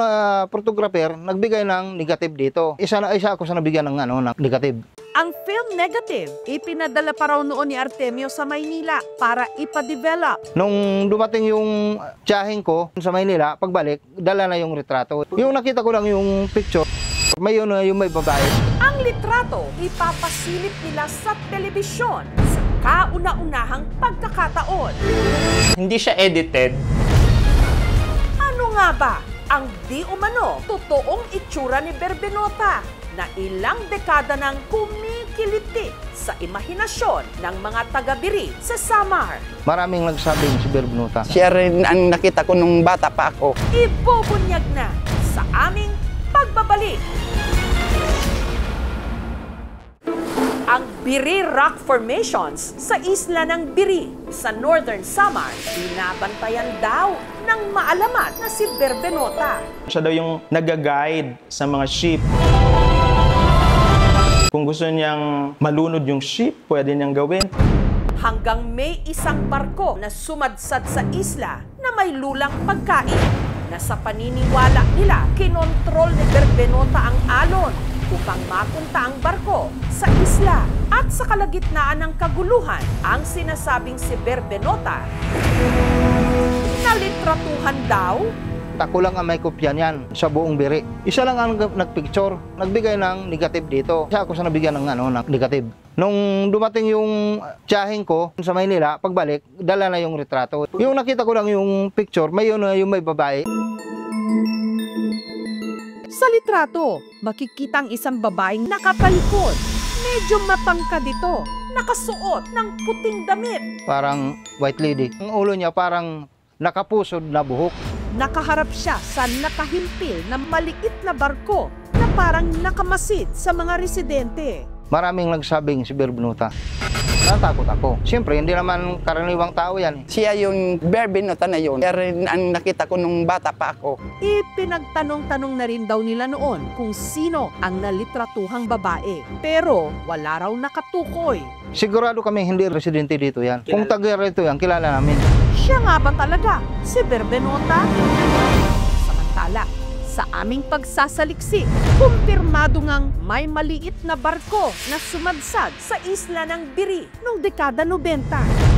photographer nagbigay ng negative dito. Isa ako sa nabigyan ng ng negative. Ang film negative, ipinadala pa raw noon ni Artemio sa Maynila para ipa-develop. Nung dumating yung tiyahin ko sa Maynila, pagbalik, dala na yung retrato. Yung nakita ko lang yung picture, may yung may babae. Ang litrato, ipapasilip nila sa telebisyon sa kauna-unahang pagkakataon. Hindi siya edited. Ano nga ba ang di umano totoong itsura ni Berbenota na ilang dekada nang kumikiliti sa imahinasyon ng mga taga-Biri sa Samar? Maraming nagsabing si Berbenota. Siya rin ang nakita ko nung bata pa ako. Ibubunyag na sa aming pagbabalik. Ang Biri Rock Formations sa isla ng Biri sa Northern Samar, binabantayan daw ng maalamat na si Berbenota. Siya daw yung nag-guide sa mga ship. Kung gusto niyang malunod yung ship, pwede niyang gawin. Hanggang may isang barko na sumadsad sa isla na may lulang pagkain na sa paniniwala nila, kinontrol ni Berbenota ang alon upang mapunta ang barko sa isla. At sa kalagitnaan ng kaguluhan, ang sinasabing si Berbenota, nalitratuhan daw Ako lang ang may kopya niyan sa buong biri. Isa lang ang nagpicture, nagbigay ng negative dito. Isa ako sa nabigyan ng ng negative. Nung dumating yung tiyahing ko sa Maynila, pagbalik, dala na yung retrato. Yung nakita ko lang yung picture, may yung may babae. Sa litrato, makikita ang isang babaeng nakatalikod. Medyo matangkad ito, nakasuot ng puting damit. Parang white lady. Ang ulo niya parang nakapusod na buhok. Nakaharap siya sa nakahimpil na maliit na barko na parang nakamasid sa mga residente. Maraming nagsabing si Berbinota. Natakot ako. Siyempre, hindi naman karaniwang tao yan. Siya yung Berbinota na yun. Kaya ang nakita ko nung bata pa ako. Ipinagtanong-tanong na rin daw nila noon kung sino ang nalitratuhang babae. Pero wala raw nakatukoy. Sigurado kami hindi residente dito yan. Kung taga rito yan, kilala namin. Siya nga ba talaga si Berbinota? Samantala, sa aming pagsasaliksik, kumpirmado ngang may maliit na barko na sumadsad sa isla ng Biri noong dekada 90.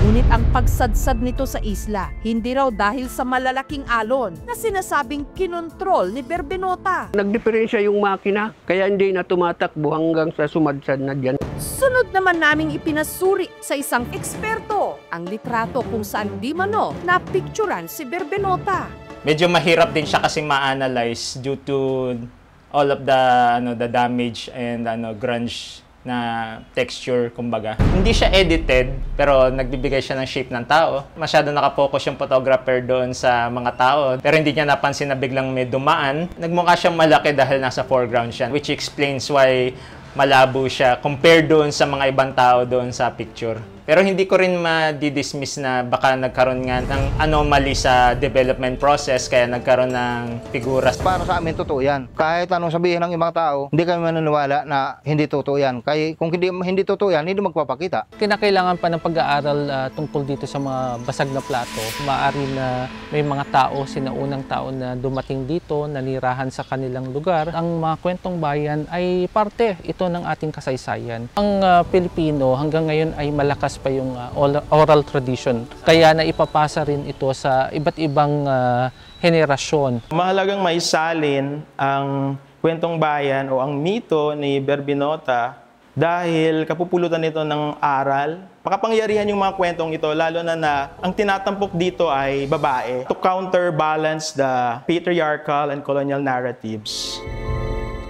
Ngunit ang pagsadsad nito sa isla, hindi raw dahil sa malalaking alon na sinasabing kinontrol ni Berbinota. Nagdiferensya yung makina, kaya hindi na tumatakbo hanggang sa sumadsad na dyan. Sunod naman naming ipinasuri sa isang eksperto ang litrato kung saan di mano napicturan si Berbinota. Medyo mahirap din siya kasi ma-analyze due to all of the damage and grunge na texture, kumbaga. Hindi siya edited, pero nagbibigay siya ng shape ng tao. Masyado nakapokus yung photographer doon sa mga tao, pero hindi niya napansin na biglang may dumaan. Nagmukha siyang malaki dahil nasa foreground siya, which explains why malabo siya compared doon sa mga ibang tao doon sa picture. Pero hindi ko rin ma-dismiss na baka nagkaroon nga ng anomaly sa development process kaya nagkaroon ng figuras. Para sa amin, totoo yan. Kahit anong sabihin ng ibang tao, hindi kami maniniwala na hindi totoo yan. Kaya kung hindi totoo yan, hindi magpapakita. Kinakailangan pa ng pag-aaral tungkol dito sa mga basag na plato. Maaari na may mga tao, sinaunang tao na dumating dito, nanirahan sa kanilang lugar. Ang mga kwentong bayan ay parte ito ng ating kasaysayan. Ang Pilipino hanggang ngayon ay malakas pa yung oral tradition. Kaya na ipapasa rin ito sa iba't ibang henerasyon. Mahalagang maisalin ang kwentong bayan o ang mito ni Berbinota dahil kapupulutan nito ng aral. Pakapangyarihan yung mga kwentong ito, lalo na ang tinatampok dito ay babae to counterbalance the patriarchal and colonial narratives.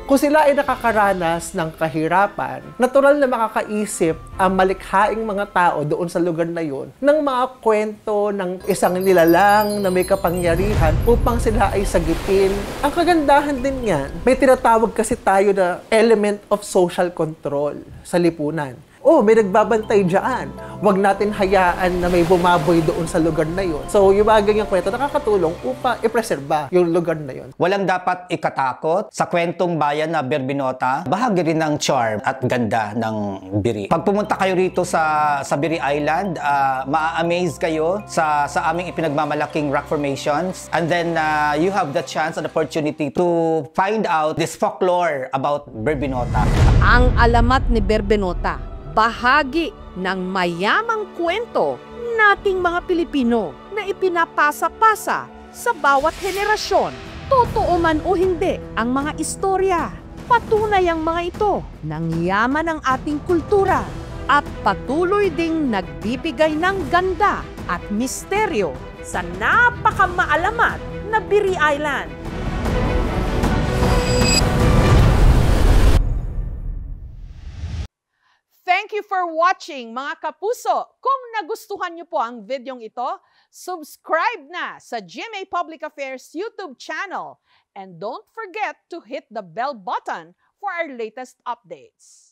Kung sila ay nakakaranas ng kahirapan, natural na makakaisip ang malikhaing mga tao doon sa lugar na yun ng mga kwento ng isang nilalang na may kapangyarihan upang sila ay sagipin. Ang kagandahan din yan, may tinatawag kasi tayo na element of social control sa lipunan. Oh, may nagbabantay dyan. Huwag natin hayaan na may bumaboy doon sa lugar na yun. So, yung mga ganyang kwento nakakatulong upang i-preserba yung lugar na yun. Walang dapat ikatakot sa kwentong bayan na Berbinota. Bahagi rin ng charm at ganda ng Biri. Pag pumunta kayo rito sa Biri Island, maa-amaze kayo sa aming ipinagmamalaking rock formations. And then, you have the chance and opportunity to find out this folklore about Berbinota. Ang alamat ni Berbinota, bahagi ng mayamang kwento nating mga Pilipino na ipinapasa-pasa sa bawat henerasyon. Totoo man o hindi ang mga istorya, patunay ang mga ito ng yaman ng ating kultura at patuloy ding nagbibigay ng ganda at misteryo sa napakamaalamat na Biri Island. Thank you for watching, mga kapuso. Kung nagustuhan niyo po ang videong ito, subscribe na sa GMA Public Affairs YouTube channel. And don't forget to hit the bell button for our latest updates.